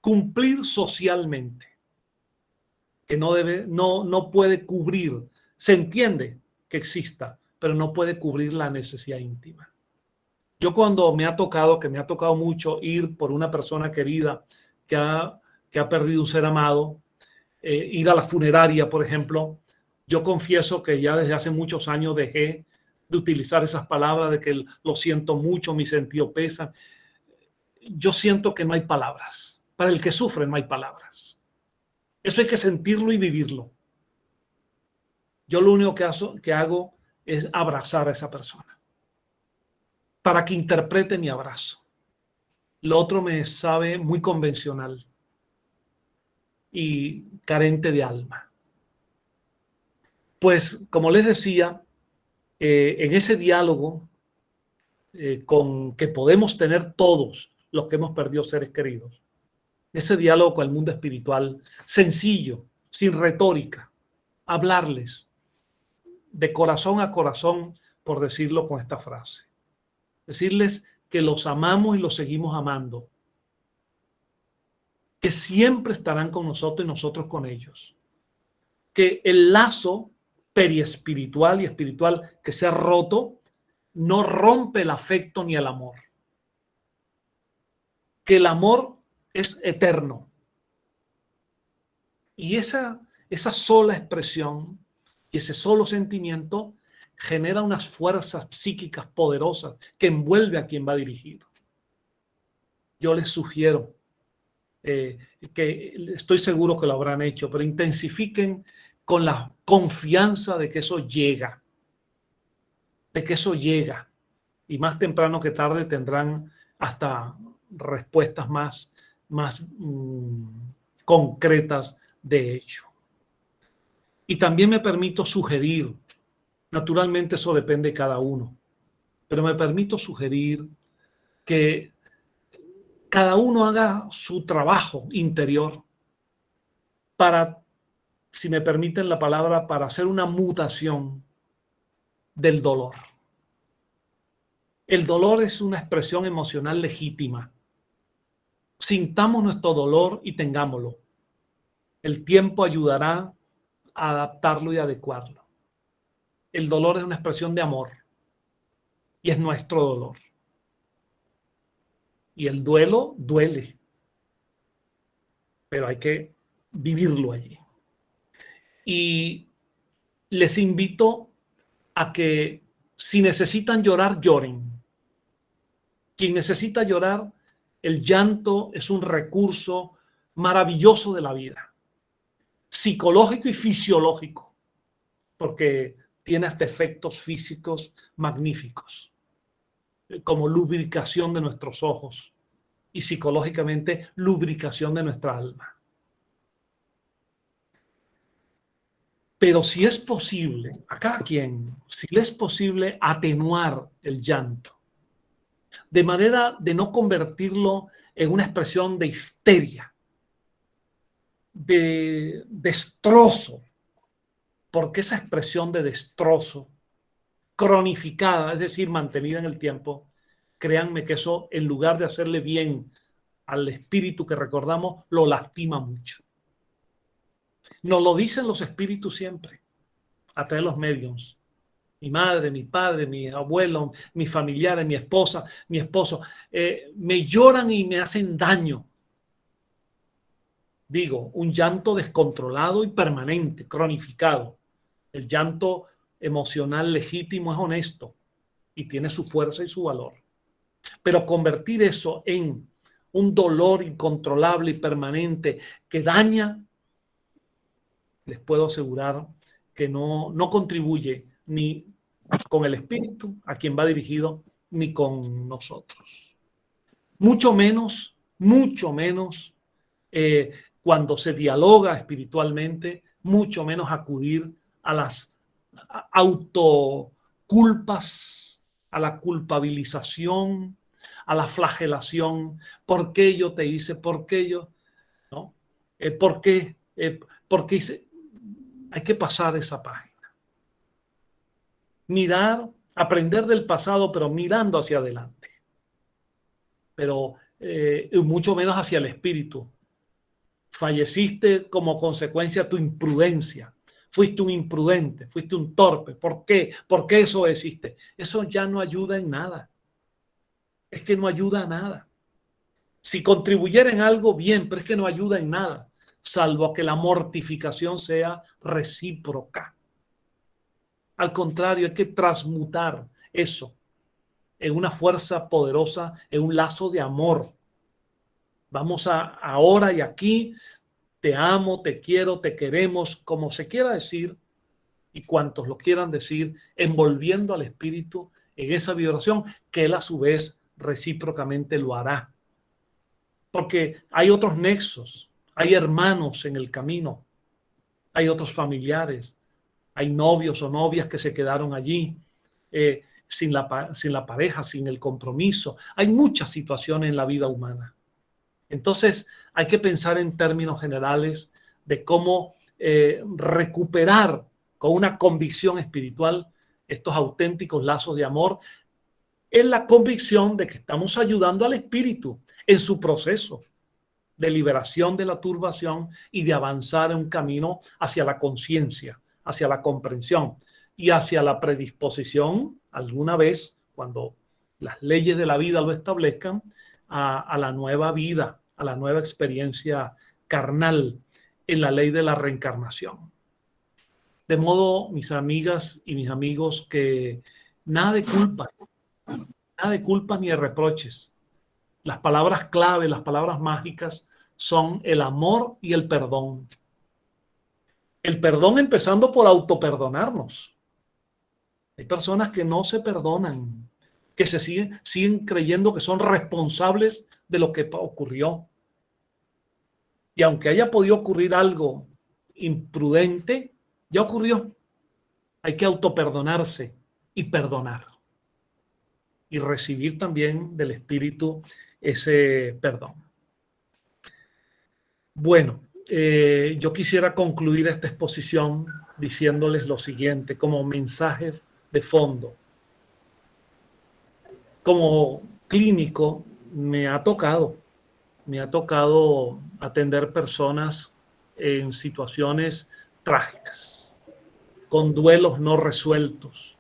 Cumplir socialmente, que no puede cubrir, se entiende que exista, pero no puede cubrir la necesidad íntima. Yo cuando me ha tocado mucho ir por una persona querida que ha perdido un ser amado, ir a la funeraria, por ejemplo, yo confieso que ya desde hace muchos años dejé de utilizar esas palabras de que lo siento mucho, mi sentido pesa. Yo siento que no hay palabras. Para el que sufre no hay palabras. Eso hay que sentirlo y vivirlo. Yo lo único que hago es abrazar a esa persona para que interprete mi abrazo. Lo otro me sabe muy convencional y carente de alma. Pues, como les decía, en ese diálogo que podemos tener todos los que hemos perdido seres queridos, ese diálogo con el mundo espiritual, sencillo, sin retórica, hablarles de corazón a corazón, por decirlo con esta frase. Decirles que los amamos y los seguimos amando, que siempre estarán con nosotros y nosotros con ellos, que el lazo periespiritual y espiritual que se ha roto no rompe el afecto ni el amor, que el amor es eterno. Y esa sola expresión y ese solo sentimiento genera unas fuerzas psíquicas poderosas que envuelve a quien va dirigido. Yo les sugiero que estoy seguro que lo habrán hecho, pero intensifiquen con la confianza de que eso llega, y más temprano que tarde tendrán hasta respuestas más concretas de hecho. Y también me permito sugerir, naturalmente eso depende de cada uno, pero me permito sugerir que cada uno haga su trabajo interior para, si me permiten la palabra, para hacer una mutación del dolor. El dolor es una expresión emocional legítima. Sintamos nuestro dolor y tengámoslo. El tiempo ayudará a adaptarlo y adecuarlo. El dolor es una expresión de amor y es nuestro dolor. Y el duelo duele, pero hay que vivirlo allí. Y les invito a que si necesitan llorar, lloren. Quien necesita llorar, el llanto es un recurso maravilloso de la vida, psicológico y fisiológico, porque tiene hasta efectos físicos magníficos, como lubricación de nuestros ojos y psicológicamente lubricación de nuestra alma. Pero si es posible, a cada quien, si le es posible atenuar el llanto, de manera de no convertirlo en una expresión de histeria, de destrozo, porque esa expresión de destrozo cronificada, es decir, mantenida en el tiempo, créanme que eso, en lugar de hacerle bien al espíritu que recordamos, lo lastima mucho. Nos lo dicen los espíritus siempre, a través de los mediums. Mi madre, mi padre, mi abuelo, mis familiares, mi esposa, mi esposo, me lloran y me hacen daño. Digo, un llanto descontrolado y permanente, cronificado. El llanto emocional legítimo es honesto y tiene su fuerza y su valor. Pero convertir eso en un dolor incontrolable y permanente que daña, les puedo asegurar que no que ni con el espíritu a quien va dirigido, ni con nosotros. Mucho menos cuando se dialoga espiritualmente, mucho menos acudir a las autoculpas, a la culpabilización, a la flagelación. ¿Por qué yo te hice? ¿Por qué yo? ¿No? ¿Por qué? ¿Por qué hice? Hay que pasar esa página. Mirar Aprender del pasado, pero mirando hacia adelante. Pero mucho menos hacia el espíritu. Falleciste como consecuencia de tu imprudencia. Fuiste un imprudente, fuiste un torpe. ¿Por qué? ¿Por qué eso existe? Eso ya no ayuda en nada. Es que no ayuda a nada. Si contribuyera en algo, bien, pero es que no ayuda en nada, salvo que la mortificación sea recíproca. Al contrario, hay que transmutar eso en una fuerza poderosa, en un lazo de amor. Vamos a ahora y aquí, te amo, te quiero, te queremos, como se quiera decir, y cuantos lo quieran decir, envolviendo al espíritu en esa vibración, que él a su vez recíprocamente lo hará. Porque hay otros nexos, hay hermanos en el camino, hay otros familiares, hay novios o novias que se quedaron allí sin la pareja, sin el compromiso. Hay muchas situaciones en la vida humana. Entonces hay que pensar en términos generales de cómo recuperar con una convicción espiritual estos auténticos lazos de amor, en la convicción de que estamos ayudando al espíritu en su proceso de liberación de la turbación y de avanzar en un camino hacia la conciencia, hacia la comprensión y hacia la predisposición, alguna vez, cuando las leyes de la vida lo establezcan, a la nueva vida, a la nueva experiencia carnal en la ley de la reencarnación. De modo, mis amigas y mis amigos, que nada de culpas ni de reproches. Las palabras clave, las palabras mágicas son el amor y el perdón. El perdón empezando por autoperdonarnos. Hay personas que no se perdonan, que se siguen creyendo que son responsables de lo que ocurrió. Y aunque haya podido ocurrir algo imprudente, ya ocurrió. Hay que autoperdonarse y perdonar. Y recibir también del Espíritu ese perdón. Bueno, yo quisiera concluir esta exposición diciéndoles lo siguiente, como mensaje de fondo. Como clínico me ha tocado atender personas en situaciones trágicas, con duelos no resueltos,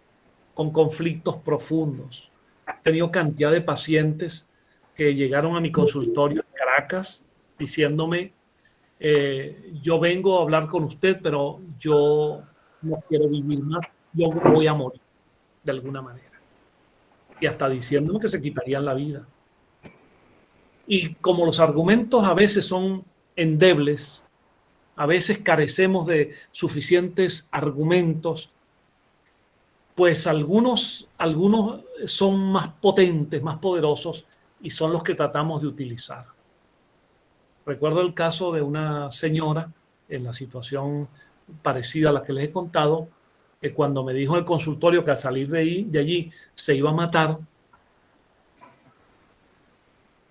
con conflictos profundos. He tenido cantidad de pacientes que llegaron a mi consultorio en Caracas diciéndome, yo vengo a hablar con usted, pero yo no quiero vivir más, yo voy a morir de alguna manera. Y hasta diciéndome que se quitarían la vida. Y como los argumentos a veces son endebles, a veces carecemos de suficientes argumentos, pues algunos son más potentes, más poderosos, y son los que tratamos de utilizar. Recuerdo el caso de una señora en la situación parecida a la que les he contado, que cuando me dijo en el consultorio que al salir de allí se iba a matar,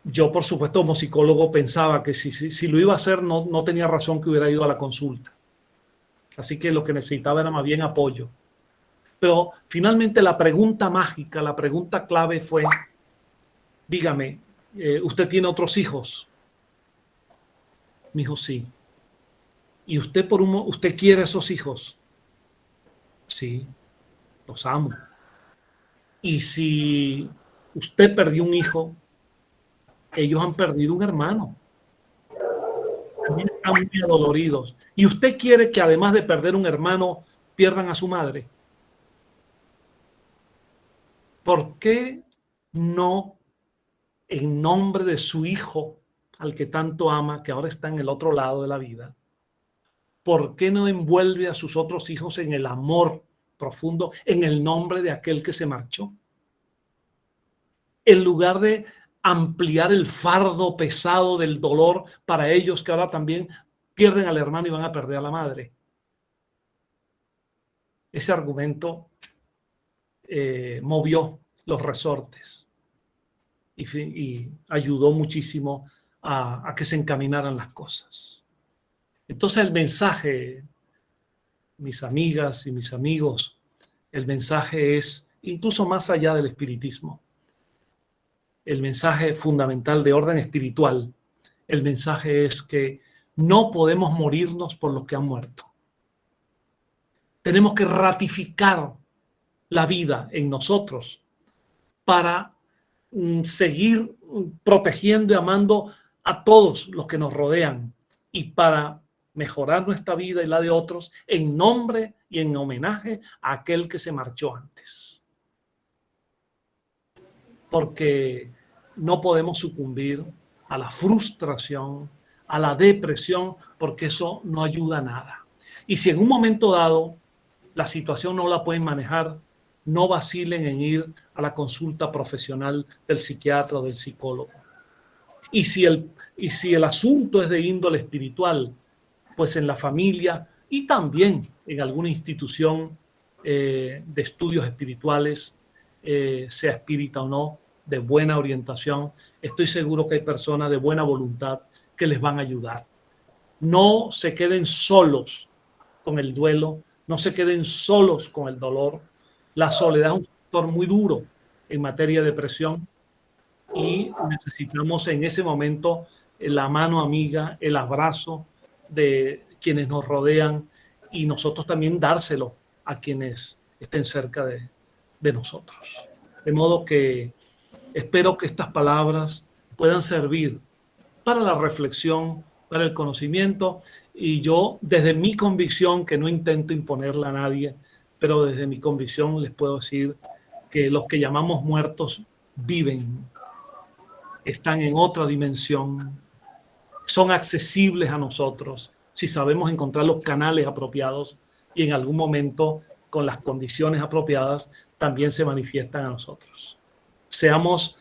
yo, por supuesto, como psicólogo pensaba que si lo iba a hacer no tenía razón que hubiera ido a la consulta. Así que lo que necesitaba era más bien apoyo. Pero finalmente la pregunta mágica, la pregunta clave fue, dígame, ¿usted tiene otros hijos? Me dijo, sí. ¿Y usted usted quiere esos hijos? Sí, los amo. Y si usted perdió un hijo, ellos han perdido un hermano. También están muy adoloridos. ¿Y usted quiere que además de perder un hermano, pierdan a su madre? ¿Por qué no, en nombre de su hijo, al que tanto ama, que ahora está en el otro lado de la vida, por qué no envuelve a sus otros hijos en el amor profundo, en el nombre de aquel que se marchó? En lugar de ampliar el fardo pesado del dolor para ellos que ahora también pierden al hermano y van a perder a la madre. Ese argumento movió los resortes y ayudó muchísimo a que se encaminaran las cosas. Entonces el mensaje, mis amigas y mis amigos, el mensaje es incluso más allá del espiritismo. El mensaje fundamental de orden espiritual, el mensaje es que no podemos morirnos por los que han muerto. Tenemos que ratificar la vida en nosotros para seguir protegiendo y amando a todos los que nos rodean y para mejorar nuestra vida y la de otros en nombre y en homenaje a aquel que se marchó antes. Porque no podemos sucumbir a la frustración, a la depresión, porque eso no ayuda a nada. Y si en un momento dado la situación no la pueden manejar, no vacilen en ir a la consulta profesional del psiquiatra o del psicólogo. Y si el asunto es de índole espiritual, pues en la familia y también en alguna institución de estudios espirituales, sea espírita o no, de buena orientación, estoy seguro que hay personas de buena voluntad que les van a ayudar. No se queden solos con el duelo, no se queden solos con el dolor. La soledad es un factor muy duro en materia de depresión y necesitamos en ese momento la mano amiga, el abrazo de quienes nos rodean y nosotros también dárselo a quienes estén cerca de nosotros. De modo que espero que estas palabras puedan servir para la reflexión, para el conocimiento, y yo desde mi convicción, que no intento imponerla a nadie, pero desde mi convicción les puedo decir que los que llamamos muertos viven, están en otra dimensión, son accesibles a nosotros si sabemos encontrar los canales apropiados y en algún momento con las condiciones apropiadas también se manifiestan a nosotros. Seamos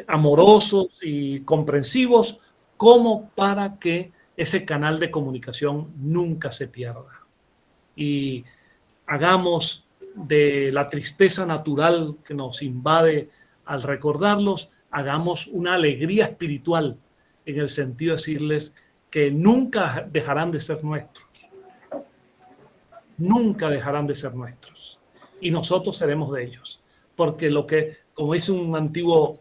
amorosos y comprensivos como para que ese canal de comunicación nunca se pierda. Y hagamos de la tristeza natural que nos invade al recordarlos, hagamos una alegría espiritual en el sentido de decirles que nunca dejarán de ser nuestros. Nunca dejarán de ser nuestros. Y nosotros seremos de ellos. Porque lo que, como dice un antiguo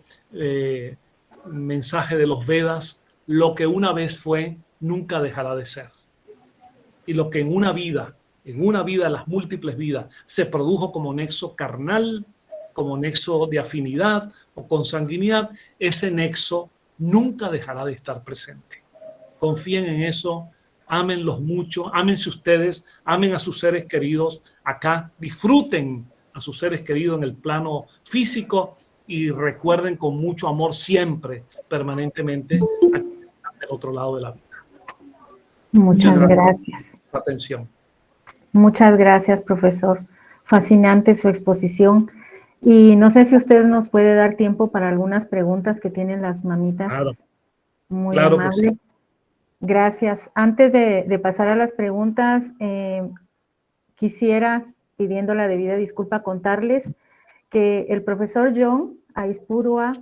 mensaje de los Vedas, lo que una vez fue, nunca dejará de ser. Y lo que en una vida, las múltiples vidas, se produjo como nexo carnal, como nexo de afinidad o consanguinidad, ese nexo nunca dejará de estar presente. Confíen en eso, ámenlos mucho, ámense ustedes, amen a sus seres queridos acá, disfruten a sus seres queridos en el plano físico y recuerden con mucho amor siempre, permanentemente, a quienes están del otro lado de la vida. Muchas gracias. Por atención. Muchas gracias, profesor. Fascinante su exposición. Y no sé si usted nos puede dar tiempo para algunas preguntas que tienen las mamitas. Claro. Muy Claro amable. que sí. Gracias. Antes de pasar a las preguntas, quisiera, pidiendo la debida disculpa, contarles que el profesor John Aispurua,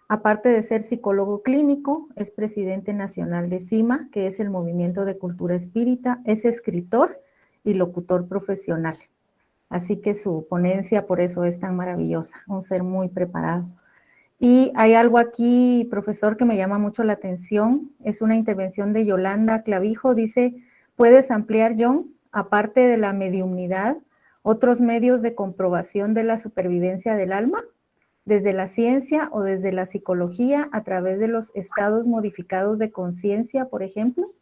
aparte de ser psicólogo clínico, es presidente nacional de CIMA, que es el Movimiento de Cultura Espírita, es escritor y locutor profesional. Así que su ponencia por eso es tan maravillosa, un ser muy preparado. Y hay algo aquí, profesor, que me llama mucho la atención, es una intervención de Yolanda Clavijo, dice, ¿puedes ampliar, John, aparte de la mediumnidad, otros medios de comprobación de la supervivencia del alma? Desde la ciencia o desde la psicología, a través de los estados modificados de conciencia, por ejemplo.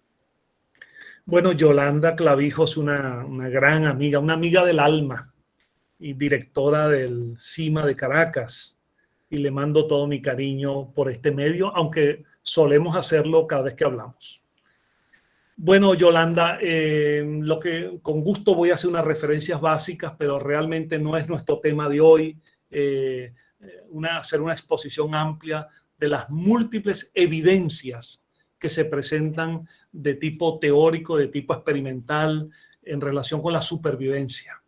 Bueno, Yolanda Clavijo es una gran amiga, una amiga del alma y directora del CIMA de Caracas. Y le mando todo mi cariño por este medio, aunque solemos hacerlo cada vez que hablamos. Bueno, Yolanda, lo que con gusto voy a hacer unas referencias básicas, pero realmente no es nuestro tema de hoy. Hacer una exposición amplia de las múltiples evidencias que se presentan de tipo teórico, de tipo experimental, en relación con la supervivencia.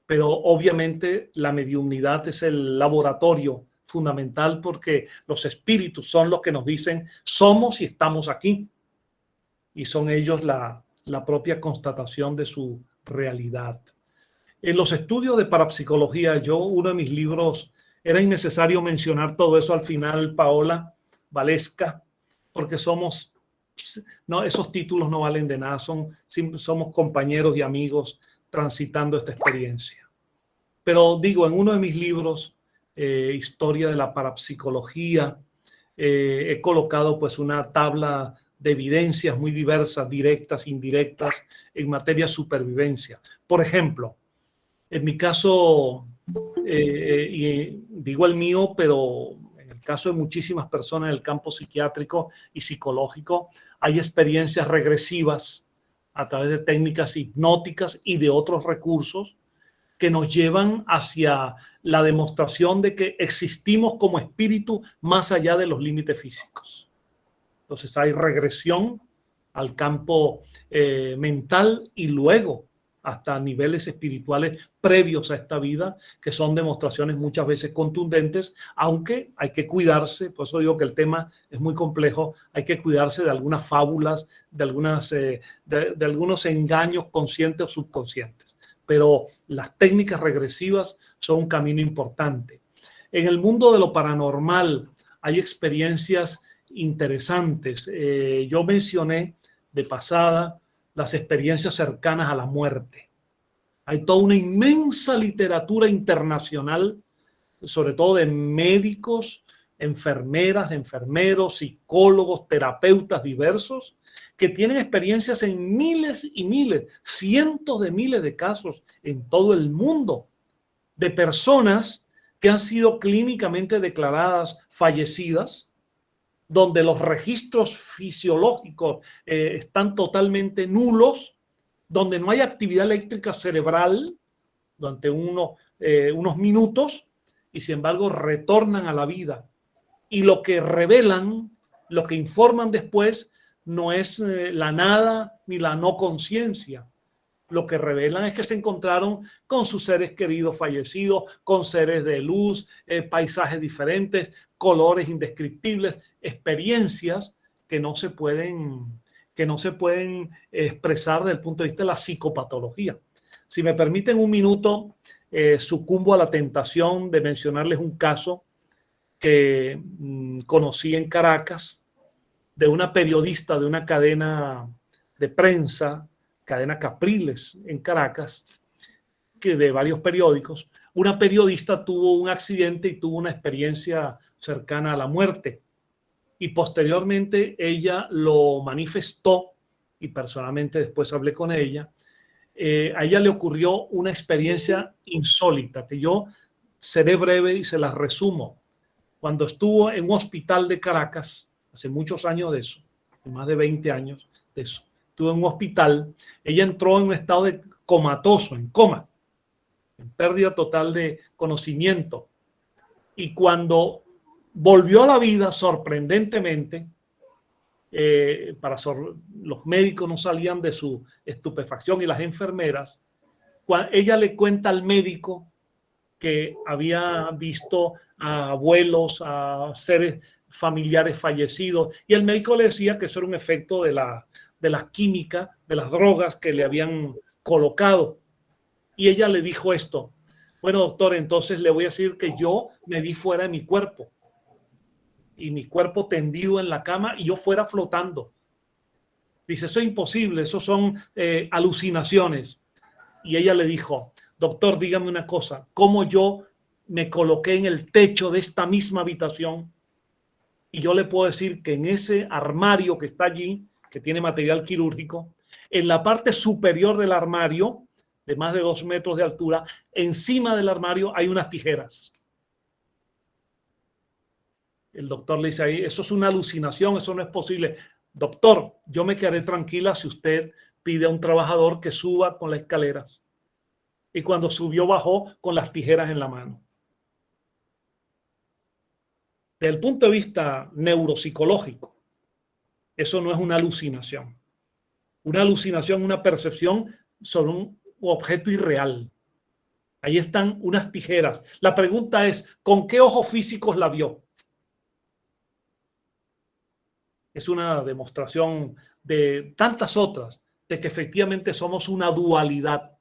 Pero obviamente la mediumnidad es el laboratorio fundamental porque los espíritus son los que nos dicen somos y estamos aquí. Y son ellos la propia constatación de su realidad. En los estudios de parapsicología, uno de mis libros, era innecesario mencionar todo eso al final, Paola Valesca, porque no, esos títulos no valen de nada, somos compañeros y amigos transitando esta experiencia. Pero digo, en uno de mis libros, Historia de la Parapsicología, he colocado pues una tabla de evidencias muy diversas, directas, indirectas, en materia de supervivencia. Por ejemplo, en mi caso, y digo el mío, pero en el caso de muchísimas personas en el campo psiquiátrico y psicológico, hay experiencias regresivas a través de técnicas hipnóticas y de otros recursos que nos llevan hacia la demostración de que existimos como espíritu más allá de los límites físicos. Entonces hay regresión al campo mental y luego hasta niveles espirituales previos a esta vida, que son demostraciones muchas veces contundentes, aunque hay que cuidarse, por eso digo que el tema es muy complejo, hay que cuidarse de algunas fábulas, de algunos engaños conscientes o subconscientes. Pero las técnicas regresivas son un camino importante. En el mundo de lo paranormal hay experiencias interesantes. Yo mencioné de pasada las experiencias cercanas a la muerte. Hay toda una inmensa literatura internacional, sobre todo de médicos, enfermeras, enfermeros, psicólogos, terapeutas diversos, que tienen experiencias en miles y miles, cientos de miles de casos en todo el mundo, de personas que han sido clínicamente declaradas fallecidas, donde los registros fisiológicos están totalmente nulos, donde no hay actividad eléctrica cerebral durante unos minutos y sin embargo retornan a la vida. Y lo que revelan, lo que informan después, no es la nada ni la no conciencia. Lo que revelan es que se encontraron con sus seres queridos fallecidos, con seres de luz, paisajes diferentes, colores indescriptibles, experiencias que no se pueden expresar desde el punto de vista de la psicopatología. Si me permiten un minuto, sucumbo a la tentación de mencionarles un caso que conocí en Caracas de una periodista de una cadena de prensa, cadena Capriles en Caracas, que de varios periódicos. Una periodista tuvo un accidente y tuvo una experiencia cercana a la muerte. Y posteriormente ella lo manifestó y personalmente después hablé con ella. A ella le ocurrió una experiencia insólita que yo seré breve y se las resumo. Cuando estuvo en un hospital de Caracas, hace muchos años de eso, más de 20 años de eso, estuvo en un hospital, ella entró en un estado de comatoso, en coma, en pérdida total de conocimiento. Y cuando volvió a la vida, sorprendentemente, los médicos no salían de su estupefacción y las enfermeras, ella le cuenta al médico que había visto a abuelos, a seres familiares fallecidos, y el médico le decía que eso era un efecto de la química, de las drogas que le habían colocado. Y ella le dijo esto: bueno, doctor, entonces le voy a decir que yo me vi fuera de mi cuerpo, y mi cuerpo tendido en la cama y yo fuera flotando. Dice, eso es imposible, eso son alucinaciones. Y ella le dijo, doctor, dígame una cosa, ¿cómo yo me coloqué en el techo de esta misma habitación? Y yo le puedo decir que en ese armario que está allí, que tiene material quirúrgico, en la parte superior del armario, de más de 2 metros de altura, encima del armario hay unas tijeras. El doctor le dice ahí, eso es una alucinación, eso no es posible. Doctor, yo me quedaré tranquila si usted pide a un trabajador que suba con las escaleras. Y cuando subió, bajó con las tijeras en la mano. Desde el punto de vista neuropsicológico, eso no es una alucinación. Una alucinación es una percepción sobre un objeto irreal. Ahí están unas tijeras. La pregunta es, ¿con qué ojos físicos la vio? Es una demostración de tantas otras, de que efectivamente somos una dualidad.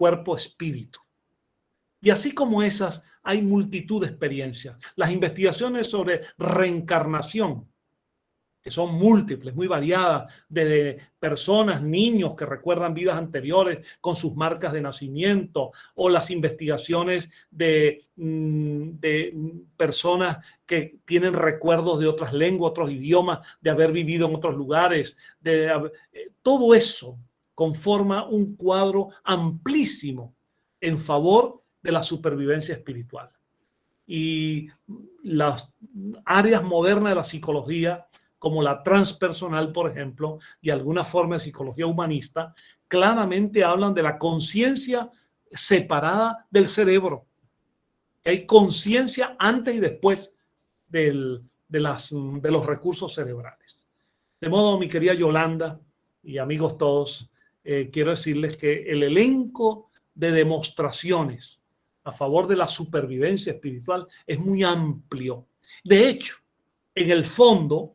cuerpo, espíritu. Y así como esas, hay multitud de experiencias. Las investigaciones sobre reencarnación, que son múltiples, muy variadas, desde personas, niños que recuerdan vidas anteriores con sus marcas de nacimiento, o las investigaciones de personas que tienen recuerdos de otras lenguas, otros idiomas, de haber vivido en otros lugares. Todo eso conforma un cuadro amplísimo en favor de la supervivencia espiritual. Y las áreas modernas de la psicología, como la transpersonal, por ejemplo, y alguna forma de psicología humanista, claramente hablan de la conciencia separada del cerebro. Hay conciencia antes y después de los recursos cerebrales. De modo, mi querida Yolanda y amigos todos, quiero decirles que el elenco de demostraciones a favor de la supervivencia espiritual es muy amplio. De hecho, en el fondo,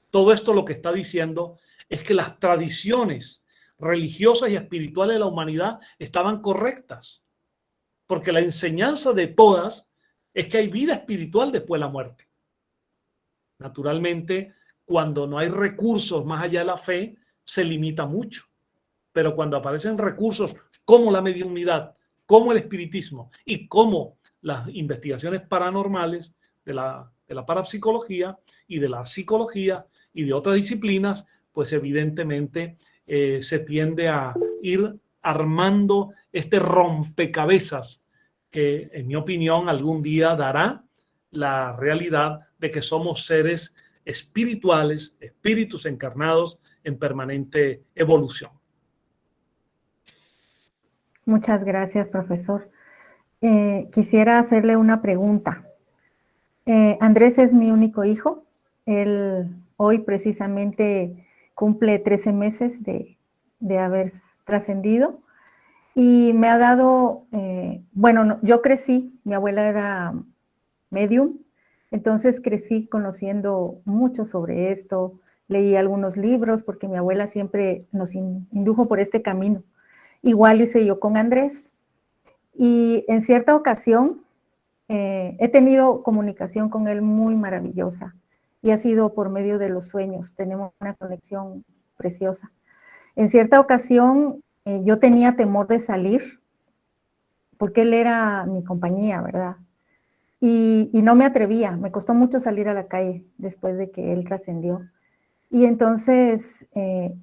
todo esto lo que está diciendo es que las tradiciones religiosas y espirituales de la humanidad estaban correctas, porque la enseñanza de todas es que hay vida espiritual después de la muerte. Naturalmente, cuando no hay recursos más allá de la fe, se limita mucho, pero cuando aparecen recursos como la mediunidad, como el espiritismo y como las investigaciones paranormales de la parapsicología y de la psicología y de otras disciplinas, pues evidentemente se tiende a ir armando este rompecabezas que, en mi opinión, algún día dará la realidad de que somos seres espirituales, espíritus encarnados en permanente evolución. Muchas gracias, profesor. Quisiera hacerle una pregunta. Andrés es mi único hijo. Él hoy precisamente cumple 13 meses de haber trascendido y me ha dado, yo crecí, mi abuela era medium, entonces crecí conociendo mucho sobre esto, leí algunos libros porque mi abuela siempre nos indujo por este camino. Igual hice yo con Andrés. Y en cierta ocasión he tenido comunicación con él muy maravillosa y ha sido por medio de los sueños. Tenemos una conexión preciosa. En cierta ocasión yo tenía temor de salir porque él era mi compañía, ¿verdad? Y no me atrevía, me costó mucho salir a la calle después de que él trascendió. Y entonces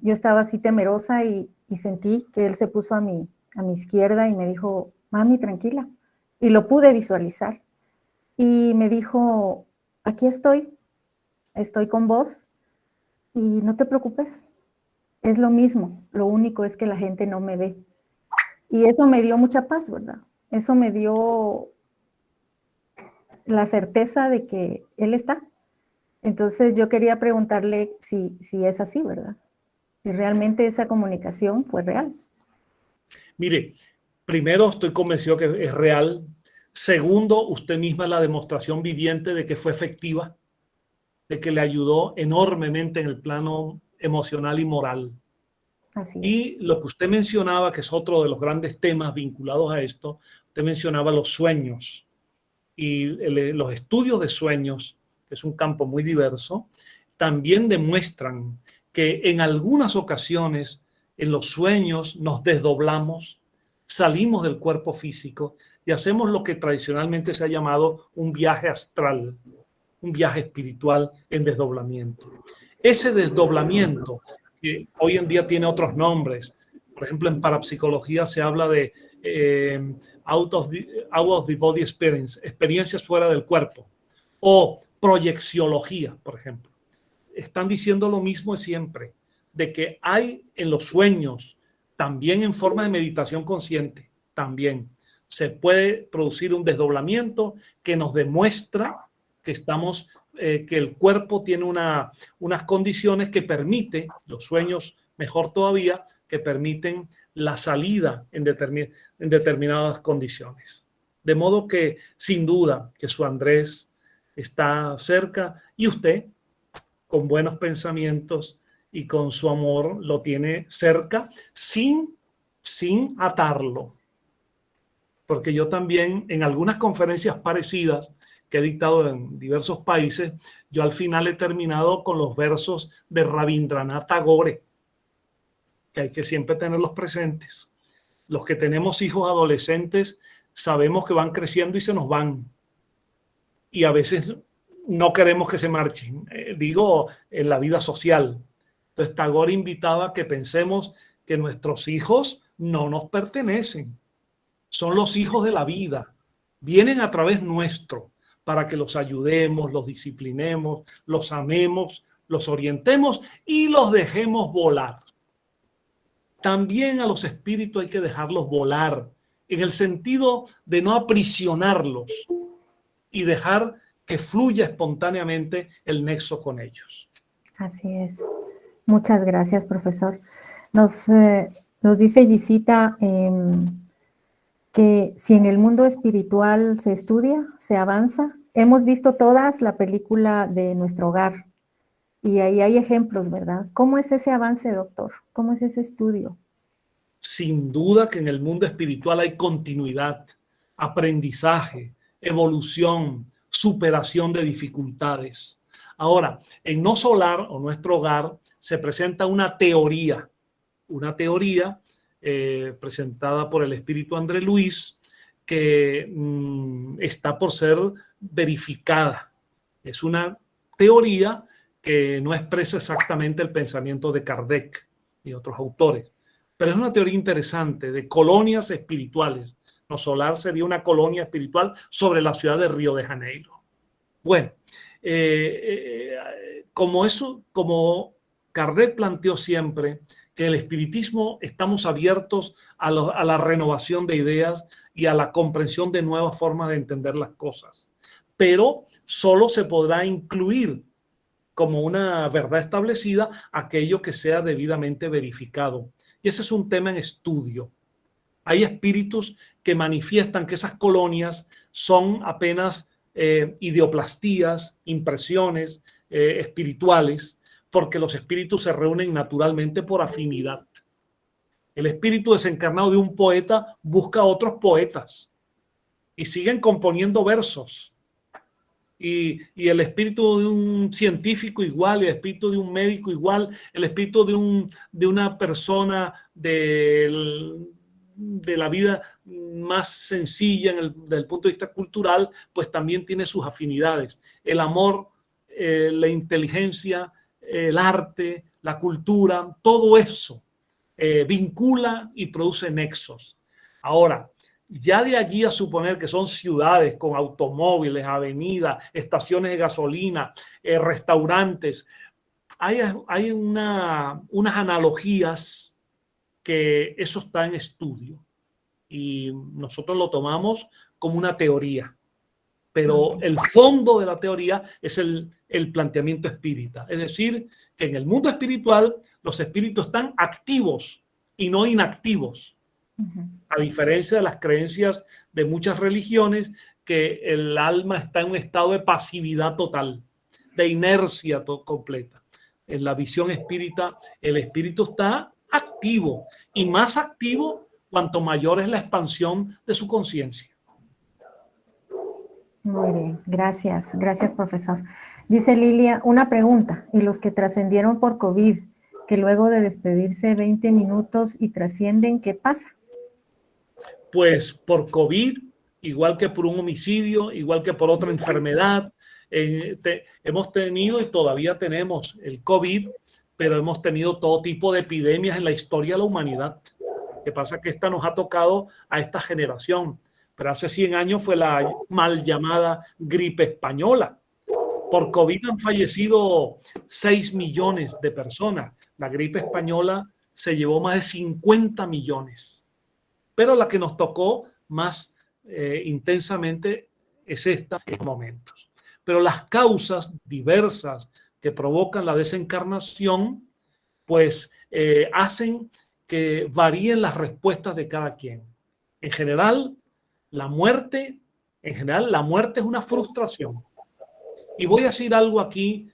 yo estaba así temerosa y sentí que él se puso a mi izquierda y me dijo, mami, tranquila. Y lo pude visualizar. Y me dijo, aquí estoy con vos y no te preocupes, es lo mismo, lo único es que la gente no me ve. Y eso me dio mucha paz, ¿verdad? Eso me dio la certeza de que él está. Entonces yo quería preguntarle si es así, ¿verdad? Si realmente esa comunicación fue real. Mire, primero estoy convencido que es real. Segundo, usted misma es la demostración viviente de que fue efectiva, de que le ayudó enormemente en el plano emocional y moral. Así es. Y lo que usted mencionaba, que es otro de los grandes temas vinculados a esto, usted mencionaba los sueños y los estudios de sueños, que es un campo muy diverso, también demuestran que en algunas ocasiones en los sueños nos desdoblamos, salimos del cuerpo físico y hacemos lo que tradicionalmente se ha llamado un viaje astral, un viaje espiritual en desdoblamiento. Ese desdoblamiento, que hoy en día tiene otros nombres, por ejemplo, en parapsicología se habla de out of the body experience, experiencias fuera del cuerpo, o proyecciología, por ejemplo. Están diciendo lo mismo siempre, de que hay en los sueños, también en forma de meditación consciente, también se puede producir un desdoblamiento que nos demuestra que estamos, que el cuerpo tiene unas condiciones que permiten, los sueños mejor todavía, que permiten la salida en determinadas condiciones. De modo que, sin duda, que su Andrés está cerca y usted, con buenos pensamientos y con su amor, lo tiene cerca sin atarlo. porque yo también en algunas conferencias parecidas que he dictado en diversos países, yo al final he terminado con los versos de Rabindranath Tagore, que hay que siempre tenerlos presentes. Los que tenemos hijos adolescentes sabemos que van creciendo y se nos van. Y a veces no queremos que se marchen, digo, en la vida social. Entonces Tagore invitaba a que pensemos que nuestros hijos no nos pertenecen. Son los hijos de la vida. Vienen a través nuestro para que los ayudemos, los disciplinemos, los amemos, los orientemos y los dejemos volar. También a los espíritus hay que dejarlos volar, en el sentido de no aprisionarlos y dejar que fluya espontáneamente el nexo con ellos. Así es. Muchas gracias, profesor. Nos dice Gisita que si en el mundo espiritual se estudia, se avanza. Hemos visto todas la película de Nuestro Hogar y ahí hay ejemplos, ¿verdad? ¿Cómo es ese avance, doctor? ¿Cómo es ese estudio? Sin duda que en el mundo espiritual hay continuidad, aprendizaje, evolución, superación de dificultades. Ahora, en No Solar o Nuestro Hogar se presenta una teoría presentada por el espíritu André Luis, que está por ser verificada. Es una teoría que no expresa exactamente el pensamiento de Kardec y otros autores, pero es una teoría interesante de colonias espirituales. No Solar sería una colonia espiritual sobre la ciudad de Río de Janeiro. Bueno, como Kardec planteó siempre, que el espiritismo estamos abiertos a la renovación de ideas y a la comprensión de nuevas formas de entender las cosas. Pero solo se podrá incluir como una verdad establecida aquello que sea debidamente verificado. Y ese es un tema en estudio. Hay espíritus que manifiestan que esas colonias son apenas ideoplastías, impresiones espirituales, porque los espíritus se reúnen naturalmente por afinidad. El espíritu desencarnado de un poeta busca a otros poetas y siguen componiendo versos. Y el espíritu de un científico igual, el espíritu de un médico igual, el espíritu de una persona de la vida más sencilla desde el punto de vista cultural, pues también tiene sus afinidades. El amor, la inteligencia, el arte, la cultura, todo eso vincula y produce nexos. Ahora, ya de allí a suponer que son ciudades con automóviles, avenidas, estaciones de gasolina, restaurantes, hay unas analogías que eso está en estudio y nosotros lo tomamos como una teoría, pero el fondo de la teoría es el planteamiento espírita, es decir, que en el mundo espiritual los espíritus están activos y no inactivos. A diferencia de las creencias de muchas religiones, que el alma está en un estado de pasividad total, de inercia completa. En la visión espírita, el espíritu está activo y más activo cuanto mayor es la expansión de su conciencia. Muy bien, gracias, profesor. Dice Lilia, una pregunta, ¿y los que trascendieron por COVID, que luego de despedirse 20 minutos y trascienden, qué pasa? Pues por COVID, igual que por un homicidio, igual que por otra enfermedad, hemos tenido y todavía tenemos el COVID, pero hemos tenido todo tipo de epidemias en la historia de la humanidad. Lo que pasa es que esta nos ha tocado a esta generación, pero hace 100 años fue la mal llamada gripe española. Por COVID han fallecido 6 millones de personas. La gripe española se llevó más de 50 millones. Pero la que nos tocó más intensamente es esta en estos momentos. Pero las causas diversas que provocan la desencarnación, pues hacen que varíen las respuestas de cada quien. En general, la muerte es una frustración. Y voy a decir algo aquí,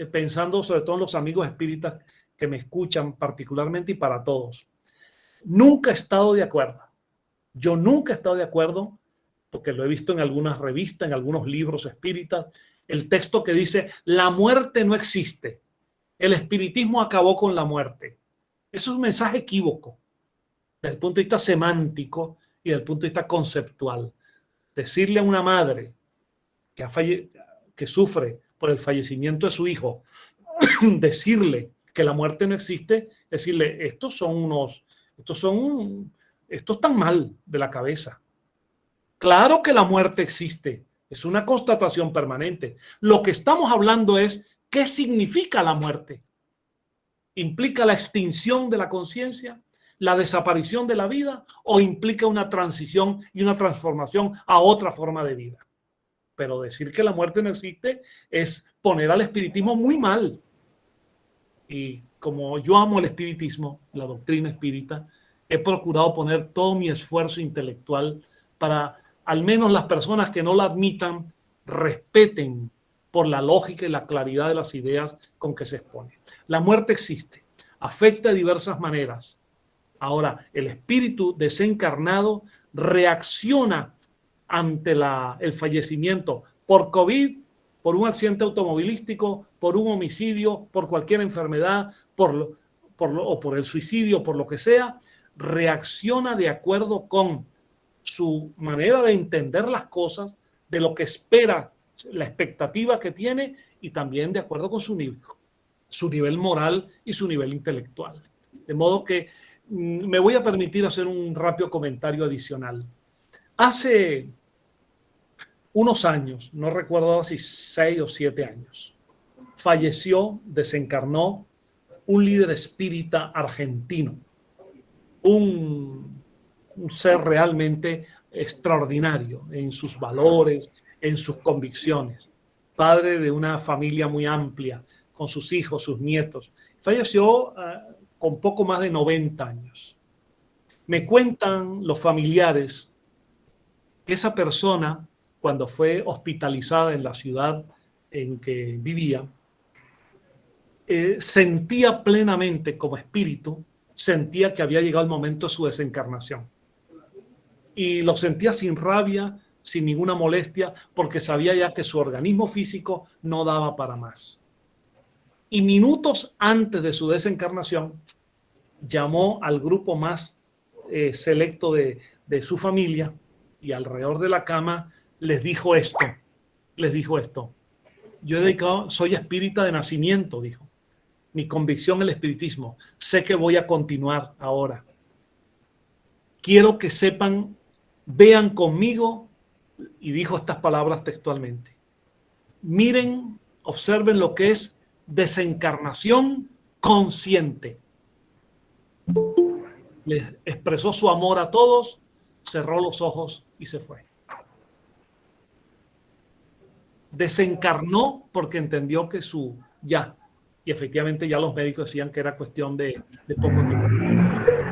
pensando sobre todo en los amigos espíritas que me escuchan particularmente y para todos. Nunca he estado de acuerdo Yo nunca he estado de acuerdo, porque lo he visto en algunas revistas, en algunos libros espíritas, el texto que dice, la muerte no existe. El espiritismo acabó con la muerte. Eso es un mensaje equívoco desde el punto de vista semántico y desde el punto de vista conceptual. Decirle a una madre que sufre por el fallecimiento de su hijo, decirle que la muerte no existe, decirle, estos están mal de la cabeza. Claro que la muerte existe, es una constatación permanente. Lo que estamos hablando es, ¿qué significa la muerte? ¿Implica la extinción de la conciencia, la desaparición de la vida, o implica una transición y una transformación a otra forma de vida? Pero decir que la muerte no existe es poner al espiritismo muy mal. Y como yo amo el espiritismo, la doctrina espírita, he procurado poner todo mi esfuerzo intelectual para al menos las personas que no la admitan respeten por la lógica y la claridad de las ideas con que se expone. La muerte existe, afecta de diversas maneras. Ahora, el espíritu desencarnado reacciona ante el fallecimiento por COVID, por un accidente automovilístico, por un homicidio, por cualquier enfermedad, o por el suicidio, por lo que sea, reacciona de acuerdo con su manera de entender las cosas, de lo que espera, la expectativa que tiene, y también de acuerdo con su nivel moral y su nivel intelectual. De modo que me voy a permitir hacer un rápido comentario adicional. Hace unos años, no recuerdo si 6 o 7 años, falleció, desencarnó un líder espírita argentino, un ser realmente extraordinario en sus valores, en sus convicciones, padre de una familia muy amplia, con sus hijos, sus nietos. Falleció con poco más de 90 años. Me cuentan los familiares que esa persona, cuando fue hospitalizada en la ciudad en que vivía, sentía plenamente como espíritu, sentía que había llegado el momento de su desencarnación. Y lo sentía sin rabia, sin ninguna molestia, porque sabía ya que su organismo físico no daba para más. Y minutos antes de su desencarnación, llamó al grupo más selecto de su familia y alrededor de la cama les dijo esto. Yo he dedicado, soy espírita de nacimiento, dijo. Mi convicción en el espiritismo. Sé que voy a continuar ahora. Quiero que sepan, vean conmigo, y dijo estas palabras textualmente. Miren, observen lo que es desencarnación consciente. Les expresó su amor a todos, cerró los ojos y se fue. Desencarnó porque entendió que y efectivamente ya los médicos decían que era cuestión de poco tiempo.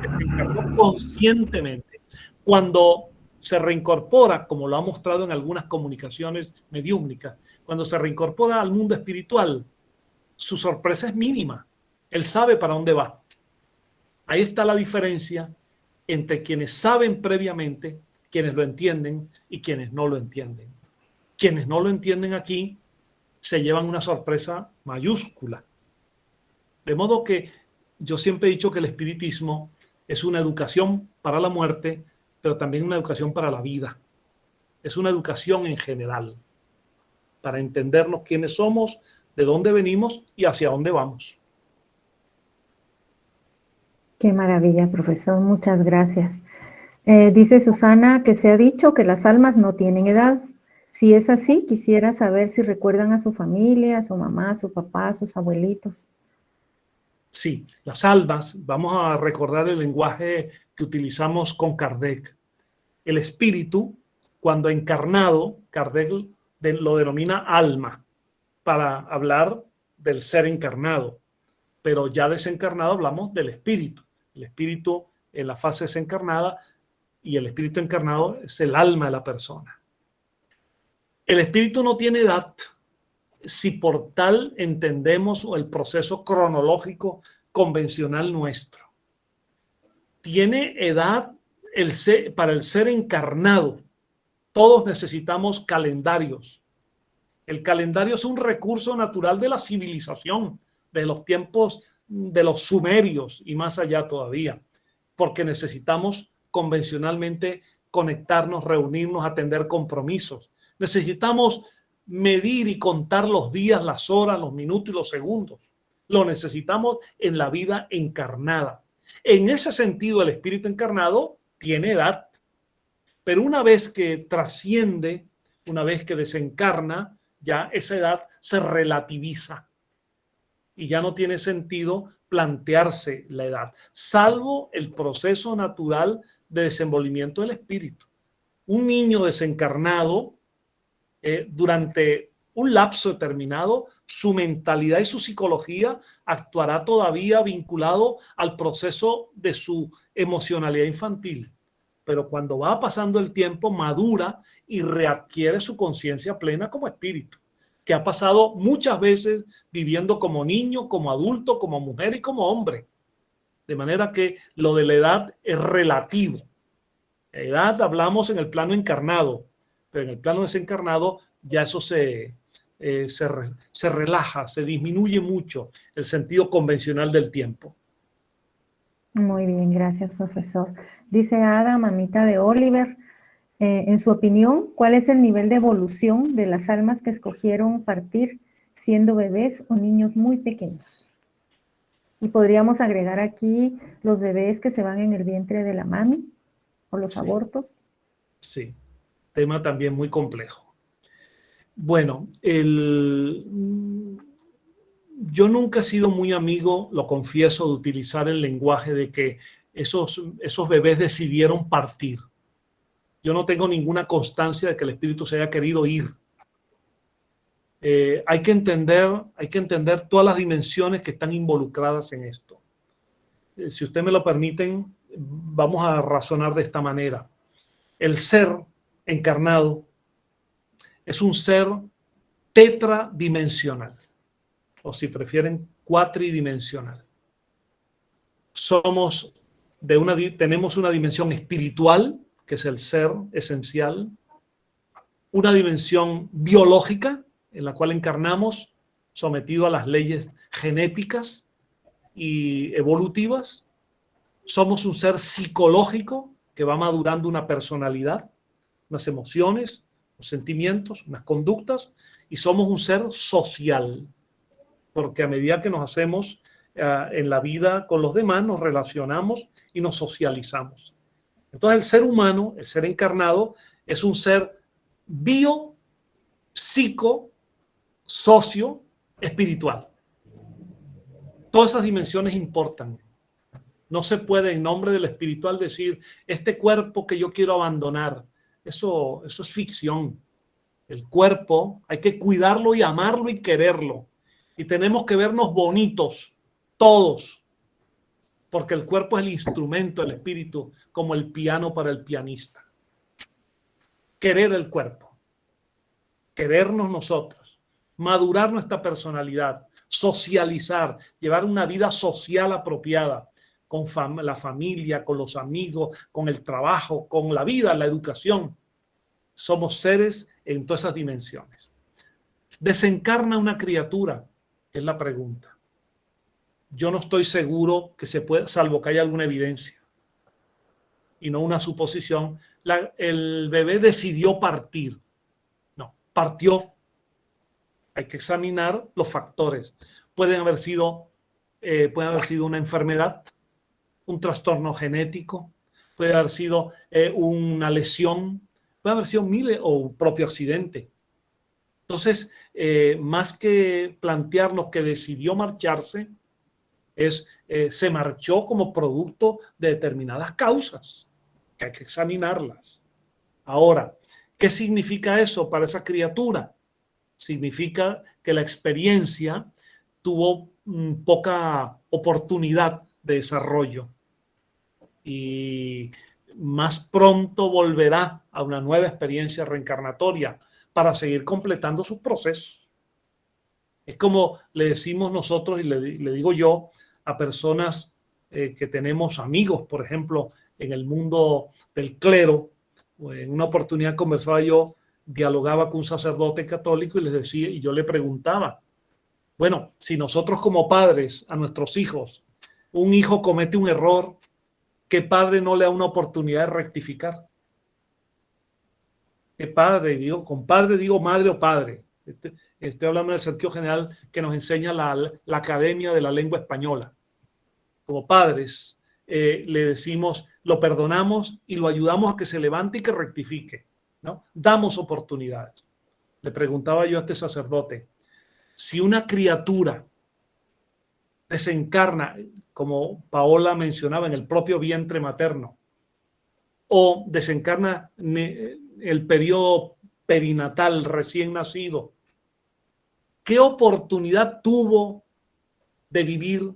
Desencarnó conscientemente. Cuando se reincorpora, como lo ha mostrado en algunas comunicaciones mediúmnicas, cuando se reincorpora al mundo espiritual, su sorpresa es mínima. Él sabe para dónde va. Ahí está la diferencia entre quienes saben previamente, quienes lo entienden y quienes no lo entienden. Quienes no lo entienden aquí se llevan una sorpresa mayúscula. De modo que yo siempre he dicho que el espiritismo es una educación para la muerte, pero también una educación para la vida. Es una educación en general, para entendernos quiénes somos, de dónde venimos y hacia dónde vamos. Qué maravilla, profesor. Muchas gracias. Dice Susana que se ha dicho que las almas no tienen edad. Si es así, quisiera saber si recuerdan a su familia, a su mamá, a su papá, a sus abuelitos. Sí, las almas, vamos a recordar el lenguaje que utilizamos con Kardec. El espíritu, cuando encarnado, Kardec lo denomina alma, para hablar del ser encarnado. Pero ya desencarnado hablamos del espíritu. El espíritu en la fase desencarnada y el espíritu encarnado es el alma de la persona. El espíritu no tiene edad si por tal entendemos el proceso cronológico convencional nuestro. Tiene edad para el ser encarnado, todos necesitamos calendarios. El calendario es un recurso natural de la civilización, de los tiempos de los sumerios y más allá todavía, porque necesitamos convencionalmente conectarnos, reunirnos, atender compromisos. Necesitamos medir y contar los días, las horas, los minutos y los segundos. Lo necesitamos en la vida encarnada. En ese sentido, el espíritu encarnado tiene edad, pero una vez que trasciende, una vez que desencarna, ya esa edad se relativiza y ya no tiene sentido plantearse la edad, salvo el proceso natural de desenvolvimiento del espíritu. Un niño desencarnado, durante un lapso determinado, su mentalidad y su psicología actuará todavía vinculado al proceso de su emocionalidad infantil. Pero cuando va pasando el tiempo, madura y readquiere su conciencia plena como espíritu, que ha pasado muchas veces viviendo como niño, como adulto, como mujer y como hombre. De manera que lo de la edad es relativo. La edad hablamos en el plano encarnado, pero en el plano desencarnado ya eso se relaja, se disminuye mucho el sentido convencional del tiempo. Muy bien, gracias, profesor. Dice Ada, mamita de Oliver, en su opinión, ¿cuál es el nivel de evolución de las almas que escogieron partir siendo bebés o niños muy pequeños? Y podríamos agregar aquí los bebés que se van en el vientre de la mami o los abortos. Sí, tema también muy complejo. Bueno, yo nunca he sido muy amigo, lo confieso, de utilizar el lenguaje de que esos bebés decidieron partir. Yo no tengo ninguna constancia de que el espíritu se haya querido ir. Hay que entender todas las dimensiones que están involucradas en esto. Si ustedes me lo permiten, vamos a razonar de esta manera. El ser encarnado es un ser tetradimensional, o si prefieren, cuatridimensional. Tenemos una dimensión espiritual, que es el ser esencial, una dimensión biológica, en la cual encarnamos sometido a las leyes genéticas y evolutivas. Somos un ser psicológico que va madurando una personalidad, unas emociones, unos sentimientos, unas conductas, y somos un ser social, porque a medida que nos hacemos en la vida con los demás, nos relacionamos y nos socializamos. Entonces el ser humano, el ser encarnado, es un ser bio, psico, socio, espiritual. Todas esas dimensiones importan. No se puede en nombre del espiritual decir, este cuerpo que yo quiero abandonar. Eso es ficción. El cuerpo hay que cuidarlo y amarlo y quererlo. Y tenemos que vernos bonitos, todos. Porque el cuerpo es el instrumento del espíritu, como el piano para el pianista. Querer el cuerpo. Querernos nosotros. Madurar nuestra personalidad. Socializar. Llevar una vida social apropiada. Con la familia, con los amigos, con el trabajo, con la vida, la educación. Somos seres en todas esas dimensiones. ¿Desencarna una criatura? Es la pregunta. Yo no estoy seguro que se pueda, salvo que haya alguna evidencia y no una suposición. El bebé decidió partir. No, partió. Hay que examinar los factores. Puede haber sido una enfermedad, un trastorno genético, puede haber sido una lesión, puede haber sido o un propio accidente. Entonces, más que plantearnos que decidió marcharse, se marchó como producto de determinadas causas, que hay que examinarlas. Ahora, ¿qué significa eso para esa criatura? Significa que la experiencia tuvo poca oportunidad de desarrollo y más pronto volverá a una nueva experiencia reencarnatoria para seguir completando sus procesos. Es como le decimos nosotros y le digo yo a personas que tenemos amigos, por ejemplo, en el mundo del clero. En una oportunidad conversaba yo, dialogaba con un sacerdote católico y les decía, y yo le preguntaba, bueno, si nosotros como padres a nuestros hijos, un hijo comete un error, ¿qué padre no le da una oportunidad de rectificar? ¿Qué padre? Digo, compadre, digo madre o padre. Estoy hablando del sentido general que nos enseña la Academia de la Lengua Española. Como padres, le decimos, lo perdonamos y lo ayudamos a que se levante y que rectifique, ¿no? Damos oportunidades. Le preguntaba yo a este sacerdote, si una criatura desencarna, como Paola mencionaba, en el propio vientre materno, o desencarna el periodo perinatal recién nacido, ¿qué oportunidad tuvo de vivir?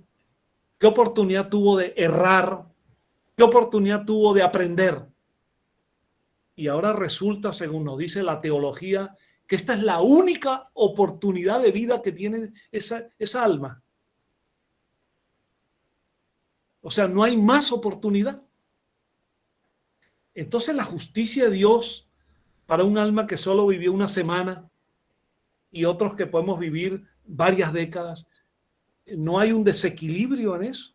¿Qué oportunidad tuvo de errar? ¿Qué oportunidad tuvo de aprender? Y ahora resulta, según nos dice la teología, que esta es la única oportunidad de vida que tiene esa alma. O sea, no hay más oportunidad. Entonces la justicia de Dios para un alma que solo vivió una semana y otros que podemos vivir varias décadas, no hay un desequilibrio en eso.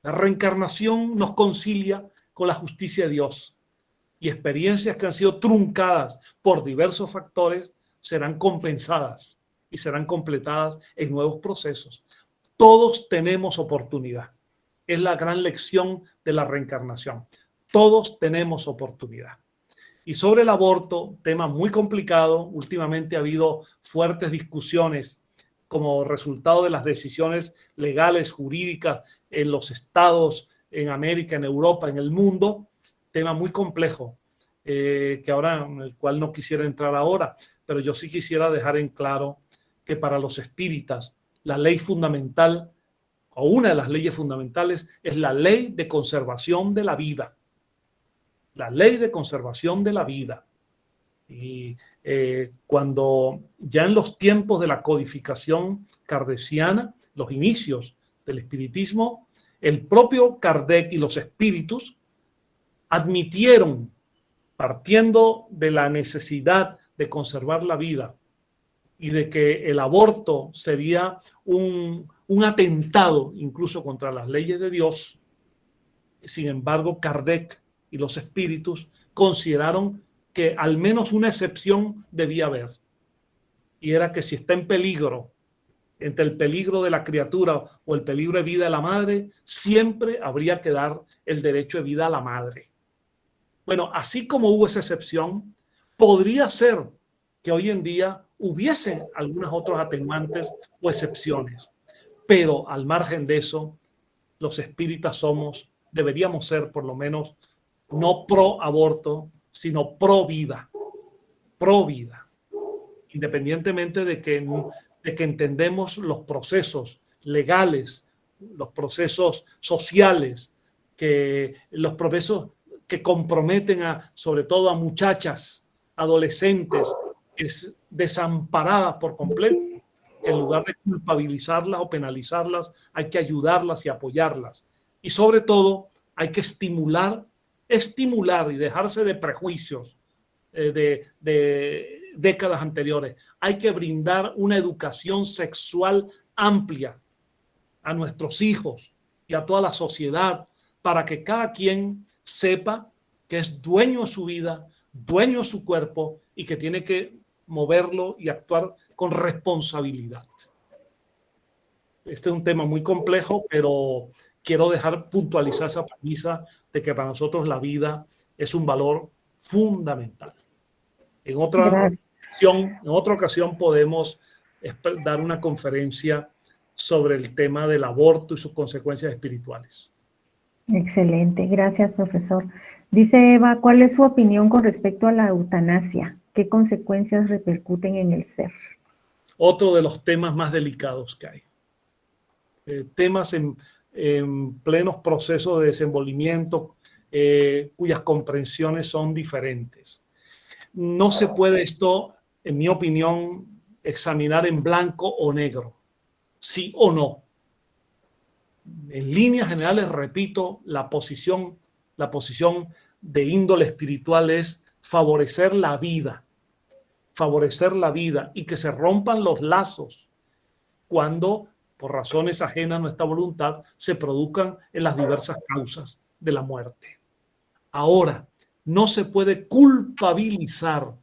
La reencarnación nos concilia con la justicia de Dios y experiencias que han sido truncadas por diversos factores serán compensadas y serán completadas en nuevos procesos. Todos tenemos oportunidad. Es la gran lección de la reencarnación. Todos tenemos oportunidad. Y sobre el aborto, tema muy complicado, últimamente ha habido fuertes discusiones como resultado de las decisiones legales, jurídicas en los estados, en América, en Europa, en el mundo, tema muy complejo, que ahora, en el cual no quisiera entrar ahora, pero yo sí quisiera dejar en claro que para los espíritas la ley fundamental, o una de las leyes fundamentales, es la ley de conservación de la vida. La ley de conservación de la vida. Y cuando ya en los tiempos de la codificación kardeciana, los inicios del espiritismo, el propio Kardec y los espíritus admitieron, partiendo de la necesidad de conservar la vida y de que el aborto sería un atentado incluso contra las leyes de Dios. Sin embargo, Kardec y los espíritus consideraron que al menos una excepción debía haber, y era que si está en peligro, entre el peligro de la criatura o el peligro de vida de la madre, siempre habría que dar el derecho de vida a la madre. Bueno, así como hubo esa excepción, podría ser que hoy en día hubiesen algunos otros atenuantes o excepciones, pero al margen de eso, los espíritas deberíamos ser por lo menos no pro aborto, sino pro vida, independientemente de que entendemos los procesos legales, los procesos sociales, los procesos que comprometen sobre todo a muchachas, adolescentes, desamparadas por completo, que en lugar de culpabilizarlas o penalizarlas, hay que ayudarlas y apoyarlas. Y sobre todo, hay que estimular y dejarse de prejuicios de décadas anteriores. Hay que brindar una educación sexual amplia a nuestros hijos y a toda la sociedad para que cada quien sepa que es dueño de su vida, dueño de su cuerpo y que tiene que moverlo y actuar con responsabilidad. Este es un tema muy complejo, pero quiero puntualizar esa premisa de que para nosotros la vida es un valor fundamental. En otra ocasión podemos dar una conferencia sobre el tema del aborto y sus consecuencias espirituales. Excelente, gracias, profesor. Dice Eva, ¿cuál es su opinión con respecto a la eutanasia? ¿Qué consecuencias repercuten en el ser? Otro de los temas más delicados que hay. Temas en plenos procesos de desenvolvimiento, cuyas comprensiones son diferentes. No se puede esto, en mi opinión, examinar en blanco o negro, sí o no. En líneas generales, repito, la posición La posición de índole espiritual es favorecer la vida y que se rompan los lazos cuando, por razones ajenas a nuestra voluntad, se produzcan en las diversas causas de la muerte. Ahora, no se puede culpabilizar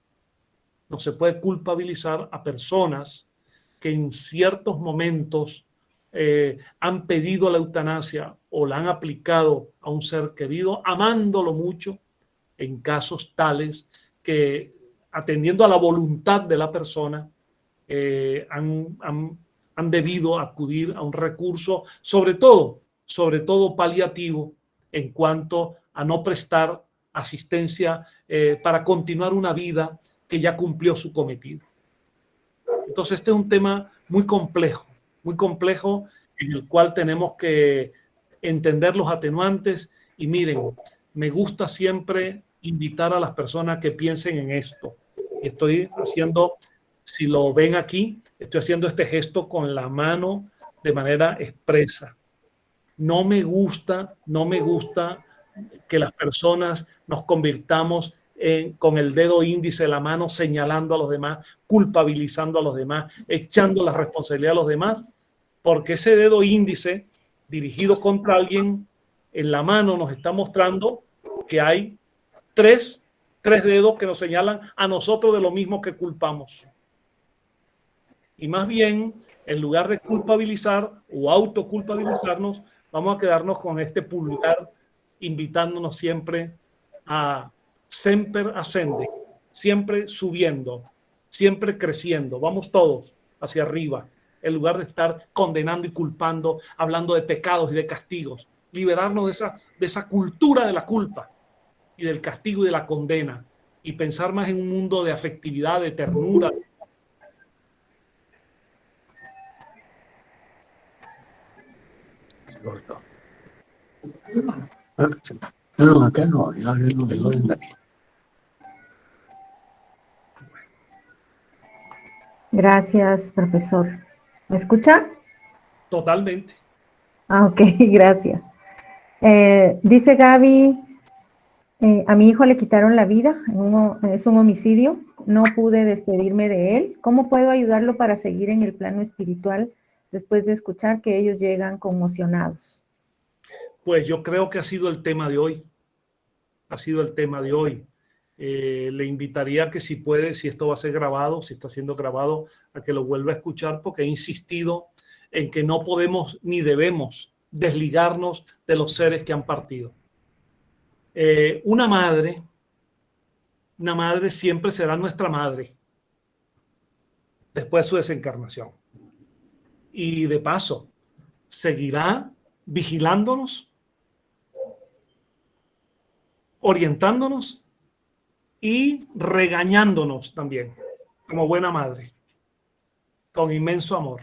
a personas que en ciertos momentos han pedido la eutanasia o la han aplicado a un ser querido, amándolo mucho, en casos tales que, atendiendo a la voluntad de la persona, han debido acudir a un recurso, sobre todo paliativo, en cuanto a no prestar asistencia para continuar una vida que ya cumplió su cometido. Entonces, este es un tema muy complejo en el cual tenemos que entender los atenuantes. Y miren, me gusta siempre invitar a las personas que piensen en esto. Estoy haciendo, si lo ven aquí, estoy haciendo este gesto con la mano de manera expresa. No me gusta que las personas nos convirtamos con el dedo índice de la mano señalando a los demás, culpabilizando a los demás, echando la responsabilidad a los demás, porque ese dedo índice dirigido contra alguien en la mano nos está mostrando que hay tres dedos que nos señalan a nosotros de lo mismo que culpamos. Y más bien, en lugar de culpabilizar o autoculpabilizarnos, vamos a quedarnos con este pulgar invitándonos siempre a semper ascende, siempre subiendo, siempre creciendo. Vamos todos hacia arriba, en lugar de estar condenando y culpando, hablando de pecados y de castigos. Liberarnos de esa cultura de la culpa y del castigo y de la condena, y pensar más en un mundo de afectividad, de ternura. Corto. No, acá no, yo hablo del orden también. Gracias, profesor. ¿Me escucha? Totalmente. Ok, gracias. Dice Gaby, a mi hijo le quitaron la vida, es un homicidio, no pude despedirme de él. ¿Cómo puedo ayudarlo para seguir en el plano espiritual después de escuchar que ellos llegan conmocionados? Pues yo creo que ha sido el tema de hoy. Le invitaría que si puede, si esto va a ser grabado, si está siendo grabado, a que lo vuelva a escuchar, porque he insistido en que no podemos ni debemos desligarnos de los seres que han partido. Una madre siempre será nuestra madre después de su desencarnación. Y de paso, seguirá vigilándonos, orientándonos y regañándonos también, como buena madre, con inmenso amor.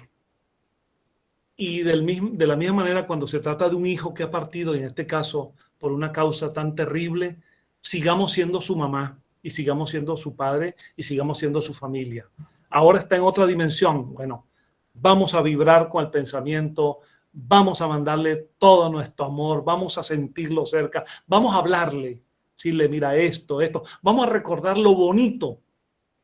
Y de la misma manera, cuando se trata de un hijo que ha partido, y en este caso por una causa tan terrible, sigamos siendo su mamá y sigamos siendo su padre y sigamos siendo su familia. Ahora está en otra dimensión. Bueno, vamos a vibrar con el pensamiento, vamos a mandarle todo nuestro amor, vamos a sentirlo cerca, vamos a hablarle, decirle, mira esto. Vamos a recordar lo bonito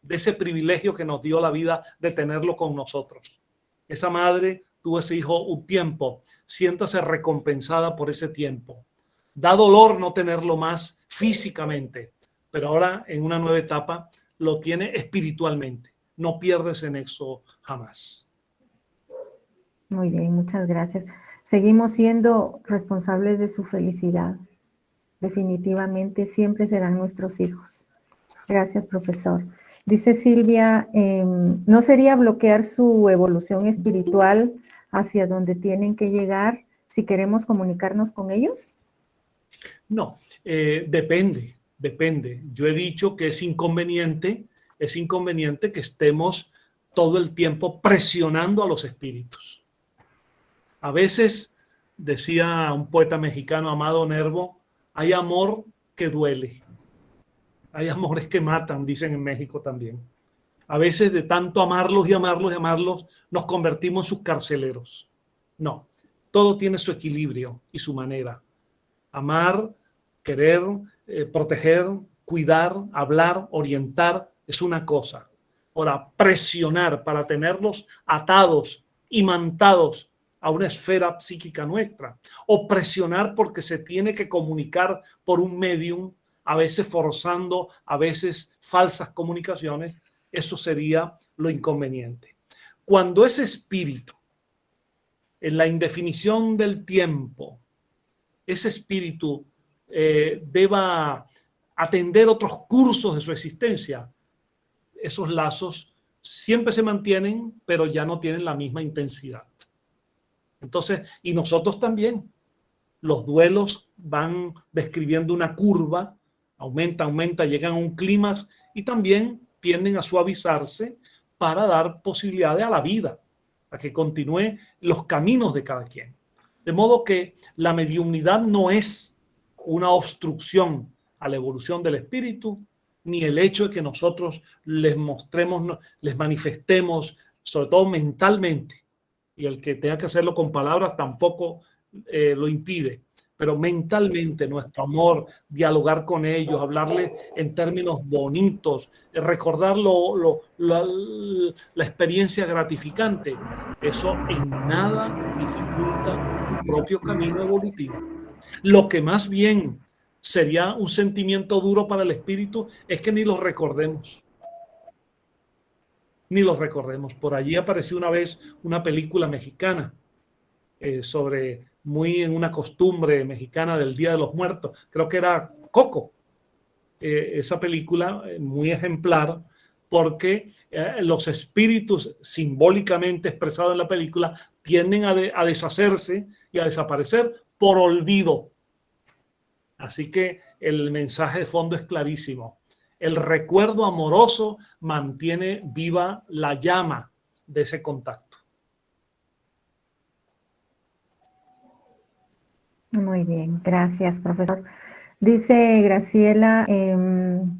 de ese privilegio que nos dio la vida de tenerlo con nosotros. Esa madre tuvo ese hijo un tiempo, siéntase recompensada por ese tiempo. Da dolor no tenerlo más físicamente, pero ahora en una nueva etapa lo tiene espiritualmente. No pierdes en eso jamás. Muy bien, muchas gracias. Seguimos siendo responsables de su felicidad. Definitivamente siempre serán nuestros hijos. Gracias, profesor. Dice Silvia, ¿no sería bloquear su evolución espiritual hacia donde tienen que llegar si queremos comunicarnos con ellos? No, depende. Yo he dicho que es inconveniente que estemos todo el tiempo presionando a los espíritus. A veces, decía un poeta mexicano, Amado Nervo, hay amor que duele. Hay amores que matan, dicen en México también. A veces de tanto amarlos, nos convertimos en sus carceleros. No, todo tiene su equilibrio y su manera. Amar Querer proteger, cuidar, hablar, orientar es una cosa. Ahora, presionar para tenerlos atados, imantados a una esfera psíquica nuestra, o presionar porque se tiene que comunicar por un medium, a veces forzando, a veces falsas comunicaciones, eso sería lo inconveniente. Cuando ese espíritu, en la indefinición del tiempo, ese espíritu deba atender otros cursos de su existencia, esos lazos siempre se mantienen, pero ya no tienen la misma intensidad. Entonces, y nosotros también, los duelos van describiendo una curva, aumenta, llegan a un clímax y también tienden a suavizarse para dar posibilidades a la vida, a que continúe los caminos de cada quien. De modo que la mediumnidad no es una obstrucción a la evolución del espíritu, ni el hecho de que nosotros les mostremos, les manifestemos, sobre todo mentalmente, y el que tenga que hacerlo con palabras tampoco lo impide, pero mentalmente nuestro amor, dialogar con ellos, hablarles en términos bonitos, recordar la experiencia gratificante, eso en nada dificulta su propio camino evolutivo. Lo que más bien sería un sentimiento duro para el espíritu es que ni los recordemos. Ni los recordemos. Por allí apareció una vez una película mexicana sobre muy en una costumbre mexicana del Día de los Muertos. Creo que era Coco. Esa película muy ejemplar porque los espíritus simbólicamente expresados en la película tienden a deshacerse y a desaparecer por olvido. Así que el mensaje de fondo es clarísimo. El recuerdo amoroso mantiene viva la llama de ese contacto. Muy bien, gracias, profesor. Dice Graciela, en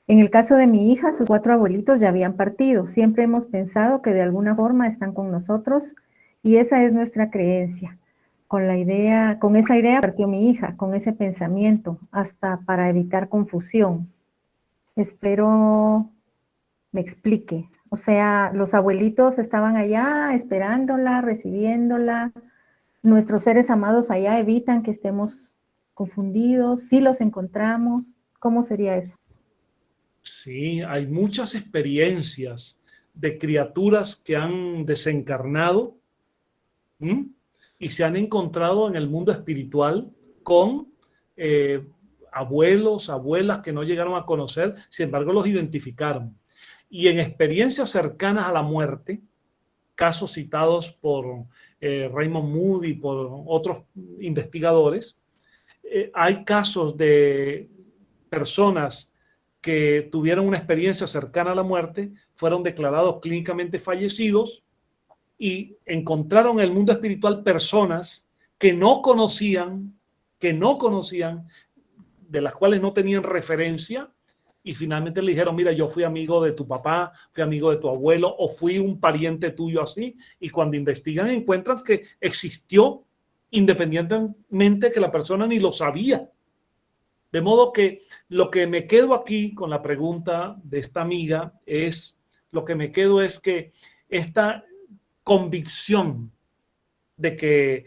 el caso de mi hija, sus 4 abuelitos ya habían partido. Siempre hemos pensado que de alguna forma están con nosotros y esa es nuestra creencia. Con esa idea partió mi hija, con ese pensamiento, hasta para evitar confusión. Espero me explique. O sea, los abuelitos estaban allá esperándola, recibiéndola. Nuestros seres amados allá evitan que estemos confundidos. Sí los encontramos. ¿Cómo sería eso? Sí, hay muchas experiencias de criaturas que han desencarnado y se han encontrado en el mundo espiritual con abuelos, abuelas que no llegaron a conocer, sin embargo los identificaron. Y en experiencias cercanas a la muerte, casos citados por Raymond Moody y por otros investigadores, hay casos de personas que tuvieron una experiencia cercana a la muerte, fueron declarados clínicamente fallecidos y encontraron en el mundo espiritual personas que no conocían, de las cuales no tenían referencia, y finalmente le dijeron, mira, yo fui amigo de tu papá, fui amigo de tu abuelo, o fui un pariente tuyo así, y cuando investigan encuentran que existió independientemente que la persona ni lo sabía. De modo que lo que me quedo aquí con la pregunta de esta amiga es, que esta convicción de que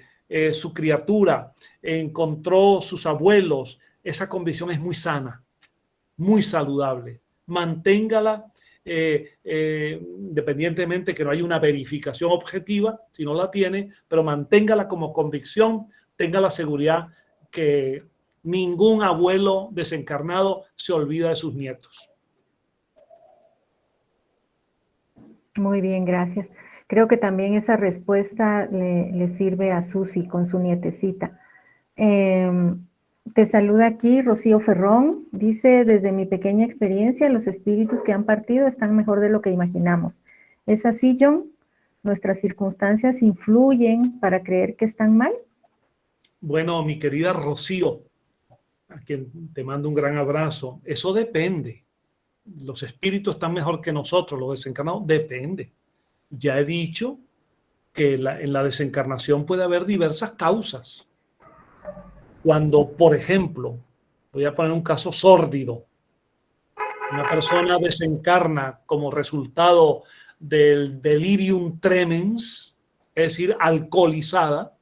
su criatura encontró sus abuelos, esa convicción es muy sana, muy saludable. Manténgala independientemente que no haya una verificación objetiva, si no la tiene, pero manténgala como convicción, tenga la seguridad que ningún abuelo desencarnado se olvida de sus nietos. Muy bien, gracias. Creo que también esa respuesta le sirve a Susi con su nietecita. Te saluda aquí Rocío Ferrón. Dice, desde mi pequeña experiencia, los espíritus que han partido están mejor de lo que imaginamos. ¿Es así, John? ¿Nuestras circunstancias influyen para creer que están mal? Bueno, mi querida Rocío, a quien te mando un gran abrazo, eso depende. Los espíritus están mejor que nosotros, los desencarnados, depende. Ya he dicho que en la desencarnación puede haber diversas causas. Cuando, por ejemplo, Voy a poner un caso sórdido. Una persona desencarna como resultado del delirium tremens, es decir, alcoholizada,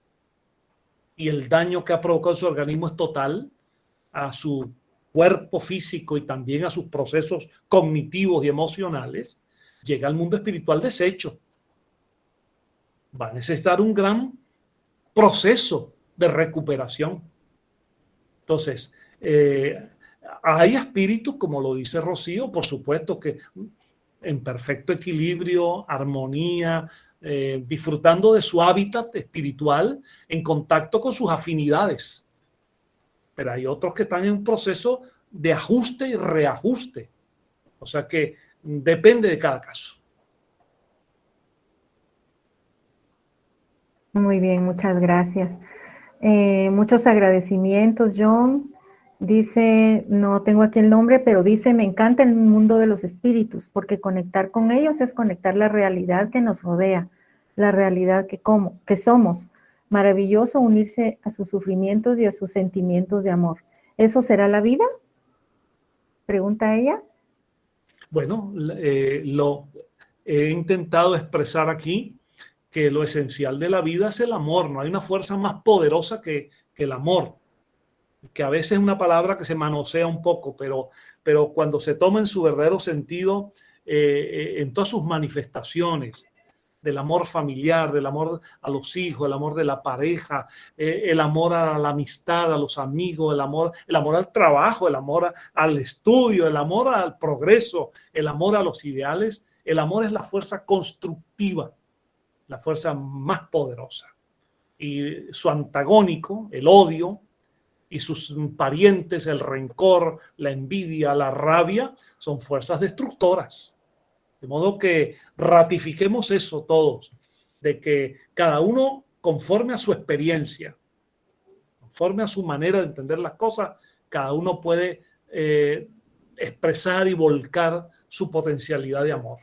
y el daño que ha provocado en su organismo es total a su cuerpo físico y también a sus procesos cognitivos y emocionales, llega al mundo espiritual deshecho. Va a necesitar un gran proceso de recuperación. Entonces, hay espíritus, como lo dice Rocío, por supuesto que en perfecto equilibrio, armonía, disfrutando de su hábitat espiritual, en contacto con sus afinidades. Pero hay otros que están en un proceso de ajuste y reajuste. O sea que depende de cada caso. Muy bien, muchas gracias. Muchos agradecimientos, John. Dice, no tengo aquí el nombre, pero dice, me encanta el mundo de los espíritus, porque conectar con ellos es conectar la realidad que nos rodea, la realidad que somos. Maravilloso unirse a sus sufrimientos y a sus sentimientos de amor. ¿Eso será la vida? Pregunta ella. Bueno, lo he intentado expresar aquí, que lo esencial de la vida es el amor. No hay una fuerza más poderosa que el amor, que a veces es una palabra que se manosea un poco, pero cuando se toma en su verdadero sentido, en todas sus manifestaciones, del amor familiar, del amor a los hijos, el amor de la pareja, el amor a la amistad, a los amigos, el amor al trabajo, el amor al estudio, el amor al progreso, el amor a los ideales. El amor es la fuerza constructiva, la fuerza más poderosa. Y su antagónico, el odio, y sus parientes, el rencor, la envidia, la rabia, son fuerzas destructoras. De modo que ratifiquemos eso todos, de que cada uno, conforme a su experiencia, conforme a su manera de entender las cosas, cada uno puede expresar y volcar su potencialidad de amor.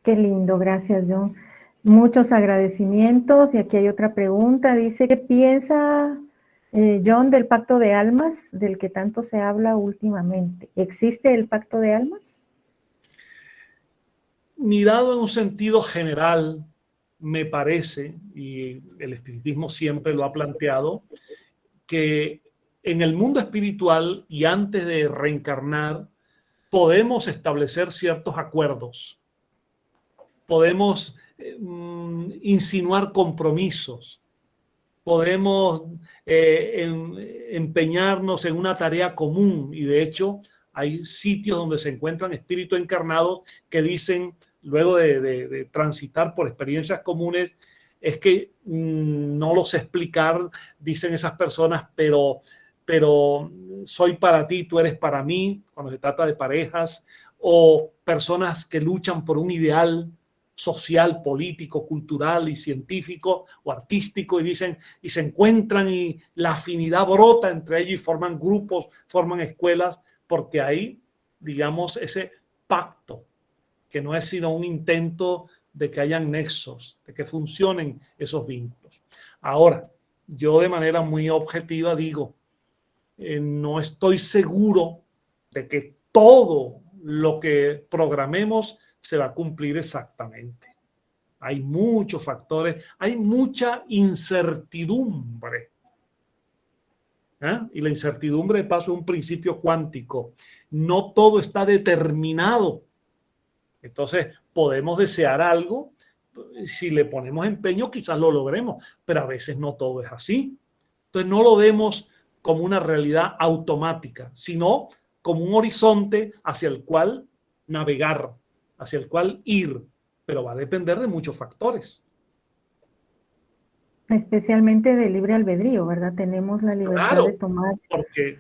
Qué lindo, gracias, John. Muchos agradecimientos. Y aquí hay otra pregunta. Dice, ¿qué piensa John del pacto de almas del que tanto se habla últimamente? ¿Existe el pacto de almas? Mirado en un sentido general, me parece, y el espiritismo siempre lo ha planteado, que en el mundo espiritual y antes de reencarnar podemos establecer ciertos acuerdos, podemos insinuar compromisos, podemos empeñarnos en una tarea común, y de hecho hay sitios donde se encuentran espíritus encarnados que dicen, luego de transitar por experiencias comunes, es que no lo sé explicar, dicen esas personas, pero soy para ti, tú eres para mí, cuando se trata de parejas, o personas que luchan por un ideal social, político, cultural y científico o artístico, y dicen, y se encuentran y la afinidad brota entre ellos y forman grupos, forman escuelas, porque hay, digamos, ese pacto, que no es sino un intento de que hayan nexos, de que funcionen esos vínculos. Ahora, yo de manera muy objetiva digo, no estoy seguro de que todo lo que programemos se va a cumplir exactamente. Hay muchos factores, hay mucha incertidumbre. Y la incertidumbre, de paso, es un principio cuántico. No todo está determinado. Entonces, podemos desear algo, si le ponemos empeño quizás lo logremos, pero a veces no todo es así. Entonces, no lo vemos como una realidad automática, sino como un horizonte hacia el cual navegar, hacia el cual ir, pero va a depender de muchos factores. Especialmente de libre albedrío, ¿verdad? Tenemos la libertad Claro, de tomar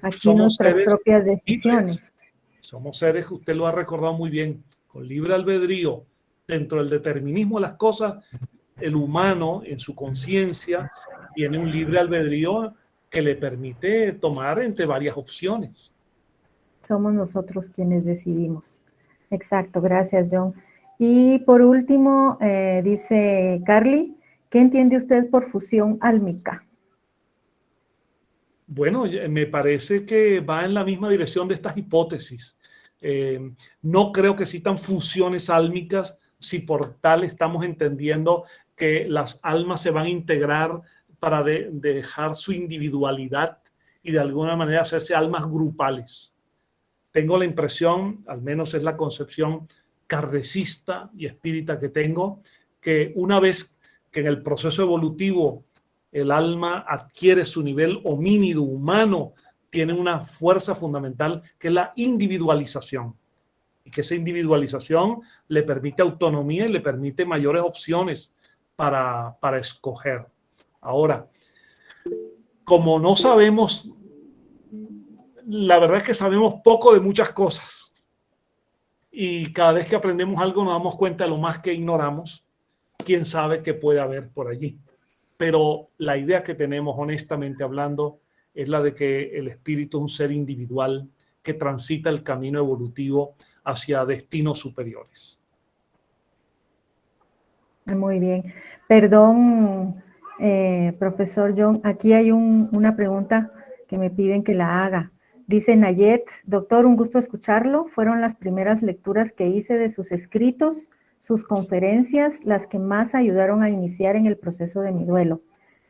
aquí somos nuestras propias decisiones. Libres. Somos seres, usted lo ha recordado muy bien, con libre albedrío, dentro del determinismo de las cosas, el humano en su conciencia tiene un libre albedrío que le permite tomar entre varias opciones. Somos nosotros quienes decidimos. Exacto, gracias, John. Y por último, dice Carly, ¿qué entiende usted por fusión álmica? Bueno, me parece que va en la misma dirección de estas hipótesis. No creo que existan fusiones álmicas si por tal estamos entendiendo que las almas se van a integrar para dejar su individualidad y de alguna manera hacerse almas grupales. Tengo la impresión, al menos es la concepción kardecista y espírita que tengo, que una vez que en el proceso evolutivo el alma adquiere su nivel homínido humano, tiene una fuerza fundamental que es la individualización. Y que esa individualización le permite autonomía y le permite mayores opciones para escoger. Ahora, como no sabemos, la verdad es que sabemos poco de muchas cosas. Y cada vez que aprendemos algo nos damos cuenta de lo más que ignoramos. Quién sabe qué puede haber por allí. Pero la idea que tenemos, honestamente hablando, es la de que el espíritu es un ser individual que transita el camino evolutivo hacia destinos superiores. Muy bien. Perdón, profesor John, aquí hay una pregunta que me piden que la haga. Dice Nayet: doctor, un gusto escucharlo. Fueron las primeras lecturas que hice de sus escritos, sus conferencias, las que más ayudaron a iniciar en el proceso de mi duelo.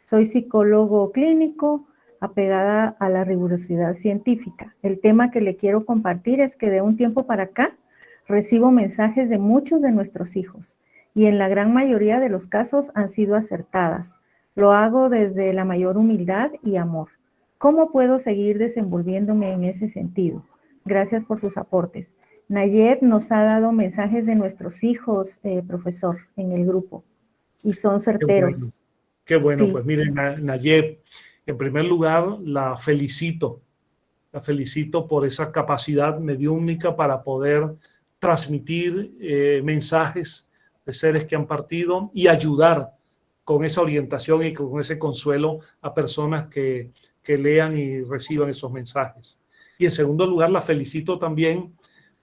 Soy psicólogo clínico, apegada a la rigurosidad científica. El tema que le quiero compartir es que de un tiempo para acá recibo mensajes de muchos de nuestros hijos y en la gran mayoría de los casos han sido acertadas. Lo hago desde la mayor humildad y amor. ¿Cómo puedo seguir desenvolviéndome en ese sentido? Gracias por sus aportes. Nayet nos ha dado mensajes de nuestros hijos, profesor, en el grupo, y son certeros. Qué bueno. Sí. Sí. Pues miren, Nayet, en primer lugar, la felicito. La felicito por esa capacidad mediúnica para poder transmitir mensajes de seres que han partido y ayudar con esa orientación y con ese consuelo a personas que lean y reciban esos mensajes. Y en segundo lugar, la felicito también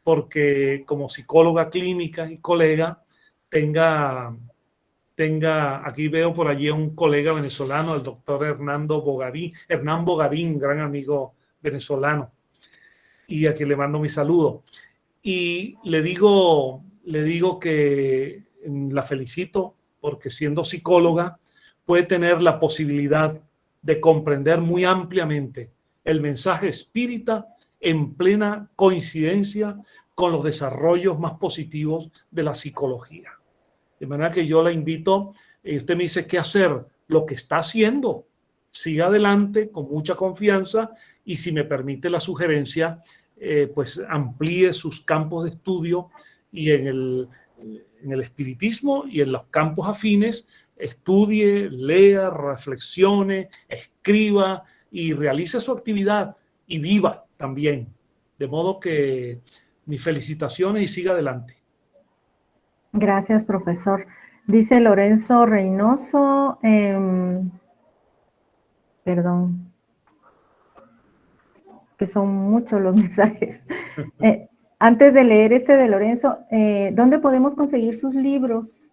porque como psicóloga clínica y colega tenga, aquí veo por allí a un colega venezolano, el doctor Hernán Bogarín, gran amigo venezolano, y a quien le mando mi saludo. Y le digo que la felicito porque siendo psicóloga puede tener la posibilidad de comprender muy ampliamente el mensaje espírita en plena coincidencia con los desarrollos más positivos de la psicología. De manera que yo la invito, usted me dice qué hacer, lo que está haciendo, siga adelante con mucha confianza y si me permite la sugerencia, pues amplíe sus campos de estudio y en el espiritismo y en los campos afines, estudie, lea, reflexione, escriba y realice su actividad y viva también. De modo que mis felicitaciones y siga adelante. Gracias, profesor. Dice Lorenzo Reynoso, perdón, que son muchos los mensajes. Antes de leer este de Lorenzo, ¿dónde podemos conseguir sus libros?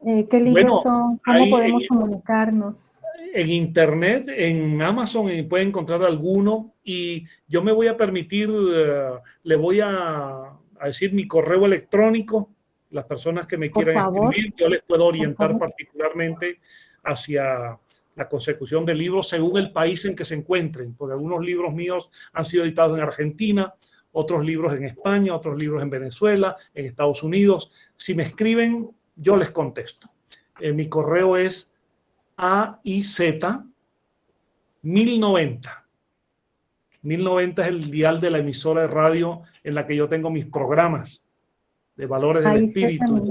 ¿Qué libros son? ¿Cómo podemos comunicarnos? En internet, en Amazon pueden encontrar alguno y yo me voy a permitir, le voy a decir mi correo electrónico. Las personas que me quieran escribir, yo les puedo orientar particularmente hacia la consecución de libros según el país en que se encuentren, porque algunos libros míos han sido editados en Argentina, otros libros en España, otros libros en Venezuela, en Estados Unidos. Si me escriben, yo les contesto. Mi correo es AIZ 1090. 1090 es el dial de la emisora de radio en la que yo tengo mis programas de valores del espíritu.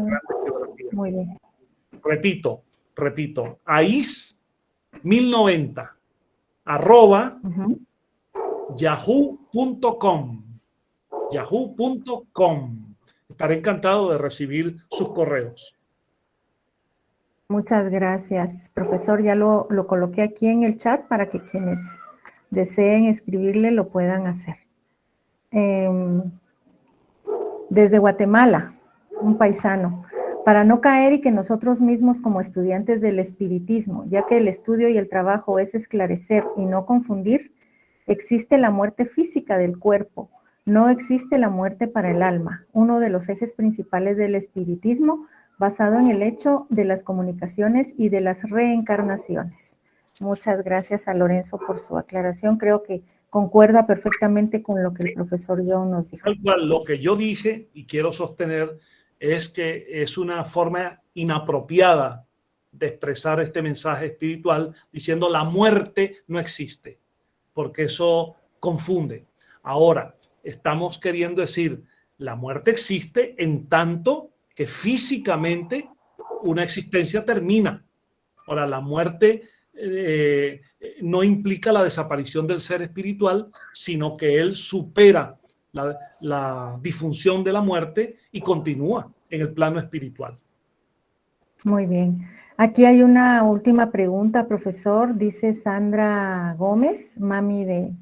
Muy bien. Repito, AIZ 1090 @ yahoo.com. yahoo.com. Estaré encantado de recibir sus correos. Muchas gracias, profesor. Ya lo coloqué aquí en el chat para que quienes deseen escribirle lo puedan hacer. Desde Guatemala, un paisano. para no caer y que nosotros mismos como estudiantes del espiritismo, ya que el estudio y el trabajo es esclarecer y no confundir, existe la muerte física del cuerpo, no existe la muerte para el alma, uno de los ejes principales del espiritismo, basado en el hecho de las comunicaciones y de las reencarnaciones. Muchas gracias a Lorenzo por su aclaración, creo que concuerda perfectamente con lo que el profesor John nos dijo. Tal cual, lo que yo dije y quiero sostener es que es una forma inapropiada de expresar este mensaje espiritual diciendo la muerte no existe, porque eso confunde. Ahora, estamos queriendo decir la muerte existe en tanto que físicamente una existencia termina. Ahora, la muerte no implica la desaparición del ser espiritual, sino que él supera la disfunción de la muerte y continúa en el plano espiritual. Muy bien. Aquí hay una última pregunta, profesor. Dice Sandra Gómez, mami de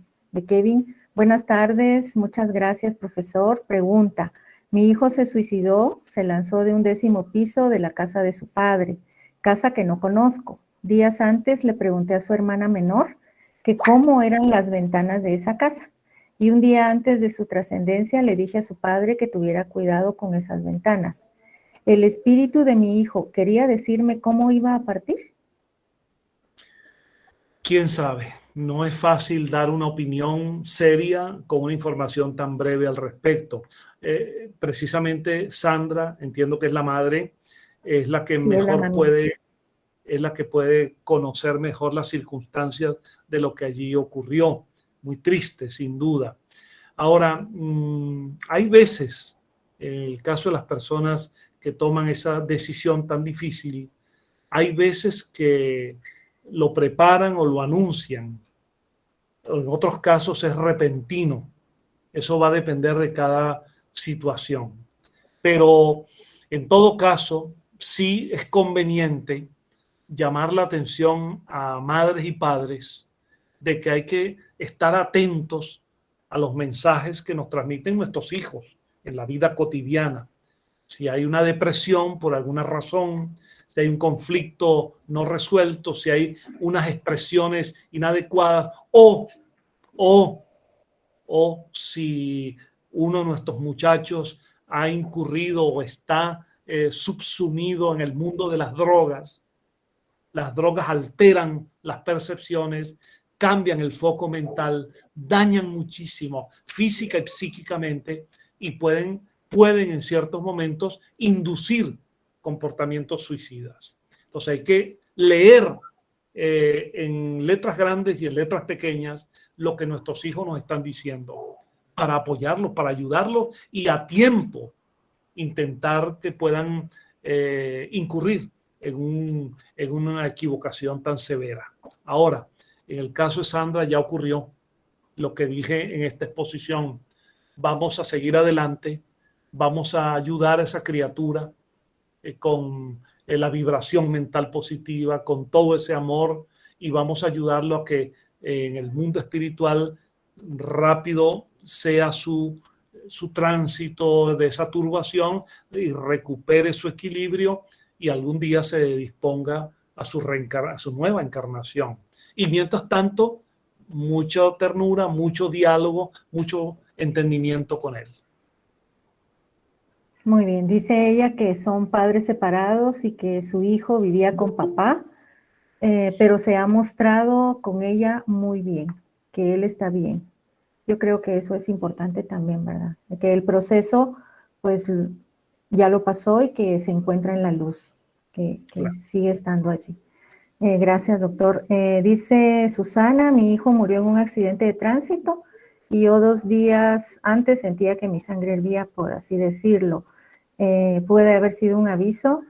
Kevin. Buenas tardes, muchas gracias, profesor. Pregunta, mi hijo se suicidó, se lanzó de un 10º piso de la casa de su padre, casa que no conozco. Días antes le pregunté a su hermana menor que cómo eran las ventanas de esa casa. Y un día antes de su trascendencia le dije a su padre que tuviera cuidado con esas ventanas. ¿El espíritu de mi hijo quería decirme cómo iba a partir? ¿Quién sabe? No es fácil dar una opinión seria con una información tan breve al respecto. Precisamente Sandra, entiendo que es la madre, es la que mejor puede, es la que puede conocer mejor las circunstancias de lo que allí ocurrió. Muy triste, sin duda. Ahora, hay veces, en el caso de las personas que toman esa decisión tan difícil, hay veces que lo preparan o lo anuncian. En otros casos es repentino. Eso va a depender de cada situación. Pero en todo caso, sí es conveniente llamar la atención a madres y padres de que hay que estar atentos a los mensajes que nos transmiten nuestros hijos en la vida cotidiana. Si hay una depresión por alguna razón, si hay un conflicto no resuelto, si hay unas expresiones inadecuadas o si uno de nuestros muchachos ha incurrido o está subsumido en el mundo de las drogas. Las drogas alteran las percepciones, cambian el foco mental, dañan muchísimo física y psíquicamente y pueden en ciertos momentos inducir comportamientos suicidas. Entonces hay que leer en letras grandes y en letras pequeñas lo que nuestros hijos nos están diciendo para apoyarlos, para ayudarlos y a tiempo intentar que puedan incurrir en una equivocación tan severa. Ahora, en el caso de Sandra ya ocurrió lo que dije en esta exposición. Vamos a seguir adelante, vamos a ayudar a esa criatura con la vibración mental positiva, con todo ese amor y vamos a ayudarlo a que en el mundo espiritual rápido sea su tránsito de esa turbación y recupere su equilibrio y algún día se disponga a su nueva encarnación. Y mientras tanto, mucha ternura, mucho diálogo, mucho entendimiento con él. Muy bien, dice ella que son padres separados y que su hijo vivía con papá, pero se ha mostrado con ella muy bien, que él está bien. Yo creo que eso es importante también, ¿verdad? Que el proceso, pues, ya lo pasó y que se encuentra en la luz, que claro, sigue estando allí. Gracias, doctor. Dice Susana, mi hijo murió en un accidente de tránsito y yo 2 días antes sentía que mi sangre hervía, por así decirlo. Puede haber sido un aviso.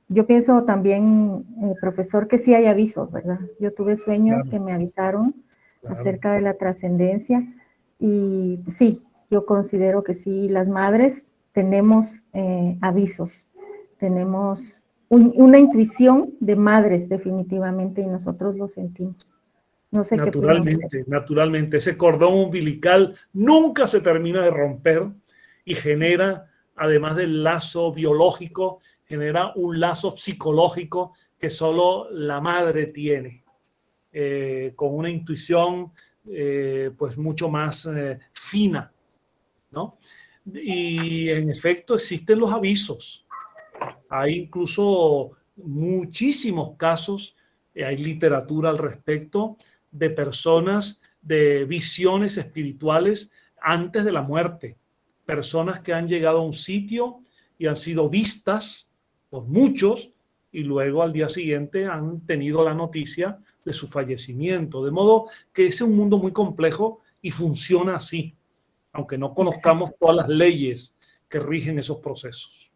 Yo pienso también, profesor, que sí hay avisos, ¿verdad? Yo tuve sueños que me avisaron acerca de la trascendencia y sí, yo considero que sí, las madres tenemos avisos, tenemos una intuición de madres definitivamente y nosotros lo sentimos. No sé naturalmente, ese cordón umbilical nunca se termina de romper y genera además del lazo biológico, genera un lazo psicológico que solo la madre tiene, con una intuición pues mucho más fina, ¿no? Y en efecto existen los avisos. Hay incluso muchísimos casos, hay literatura al respecto, de personas de visiones espirituales antes de la muerte. Personas que han llegado a un sitio y han sido vistas por muchos y luego al día siguiente han tenido la noticia de su fallecimiento. De modo que ese es un mundo muy complejo y funciona así, aunque no conozcamos todas las leyes que rigen esos procesos.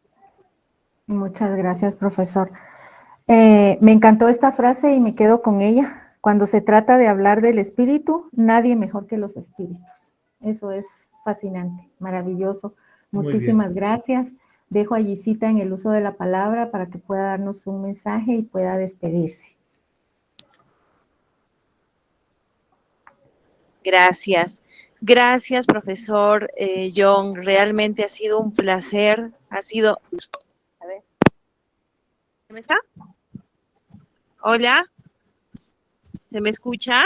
Muchas gracias, profesor. Me encantó esta frase y me quedo con ella. Cuando se trata de hablar del espíritu, nadie mejor que los espíritus. Eso es fascinante, maravilloso. Muchísimas gracias. Dejo a Gisita en el uso de la palabra para que pueda darnos un mensaje y pueda despedirse. Gracias. Gracias, profesor John. Realmente ha sido un placer. Ha sido... A ver. ¿Se me está? Hola. ¿Se me escucha?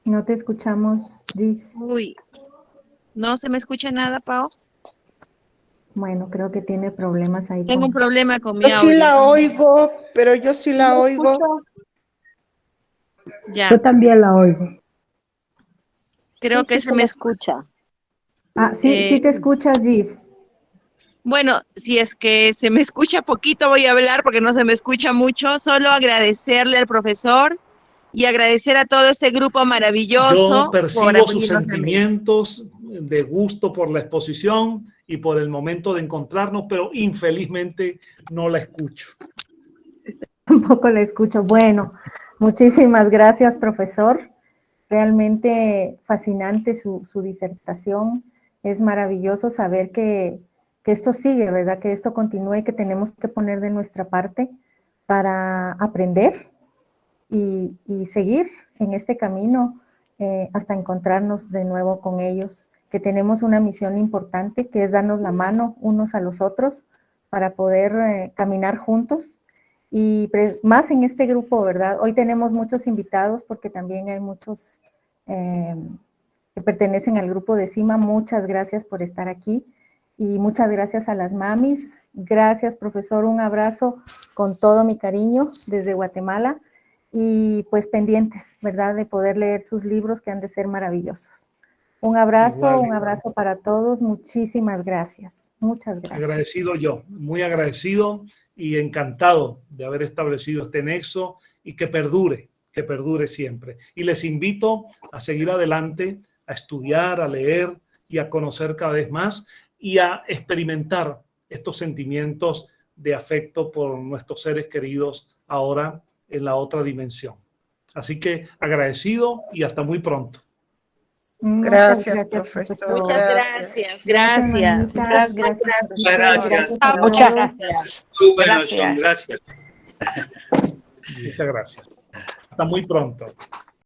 No te escuchamos, Gis. Uy. ¿No se me escucha nada, Pao? Bueno, creo que tiene problemas ahí. Tengo un problema con mi Yo audio. sí la oigo, pero yo sí la oigo. Ya. Yo también la oigo. Creo que se me escucha. Ah, sí, sí te escuchas, Gis. Bueno, si es que se me escucha poquito, voy a hablar porque no se me escucha mucho. Solo agradecerle al profesor y agradecer a todo este grupo maravilloso. Yo percibo sus sentimientos de gusto por la exposición y por el momento de encontrarnos, pero infelizmente no la escucho. Tampoco la escucho. Bueno, muchísimas gracias, profesor. Realmente fascinante su disertación. Es maravilloso saber que esto sigue, ¿verdad? Que esto continúe y que tenemos que poner de nuestra parte para aprender y seguir en este camino hasta encontrarnos de nuevo con ellos, que tenemos una misión importante que es darnos la mano unos a los otros para poder caminar juntos y más en este grupo, ¿verdad? Hoy tenemos muchos invitados porque también hay muchos que pertenecen al grupo de CIMA. Muchas gracias por estar aquí y muchas gracias a las mamis. Gracias, profesor, un abrazo con todo mi cariño desde Guatemala. Y pues pendientes, ¿verdad? De poder leer sus libros que han de ser maravillosos. Un abrazo para todos. Muchísimas gracias. Muchas gracias. Agradecido yo, muy agradecido y encantado de haber establecido este nexo y que perdure siempre. Y les invito a seguir adelante, a estudiar, a leer y a conocer cada vez más y a experimentar estos sentimientos de afecto por nuestros seres queridos ahora en la otra dimensión. Así que agradecido y hasta muy pronto. Gracias, profesor. Muchas gracias. Gracias. Muchas gracias. Bueno, John, gracias. Muchas gracias. Hasta muy pronto.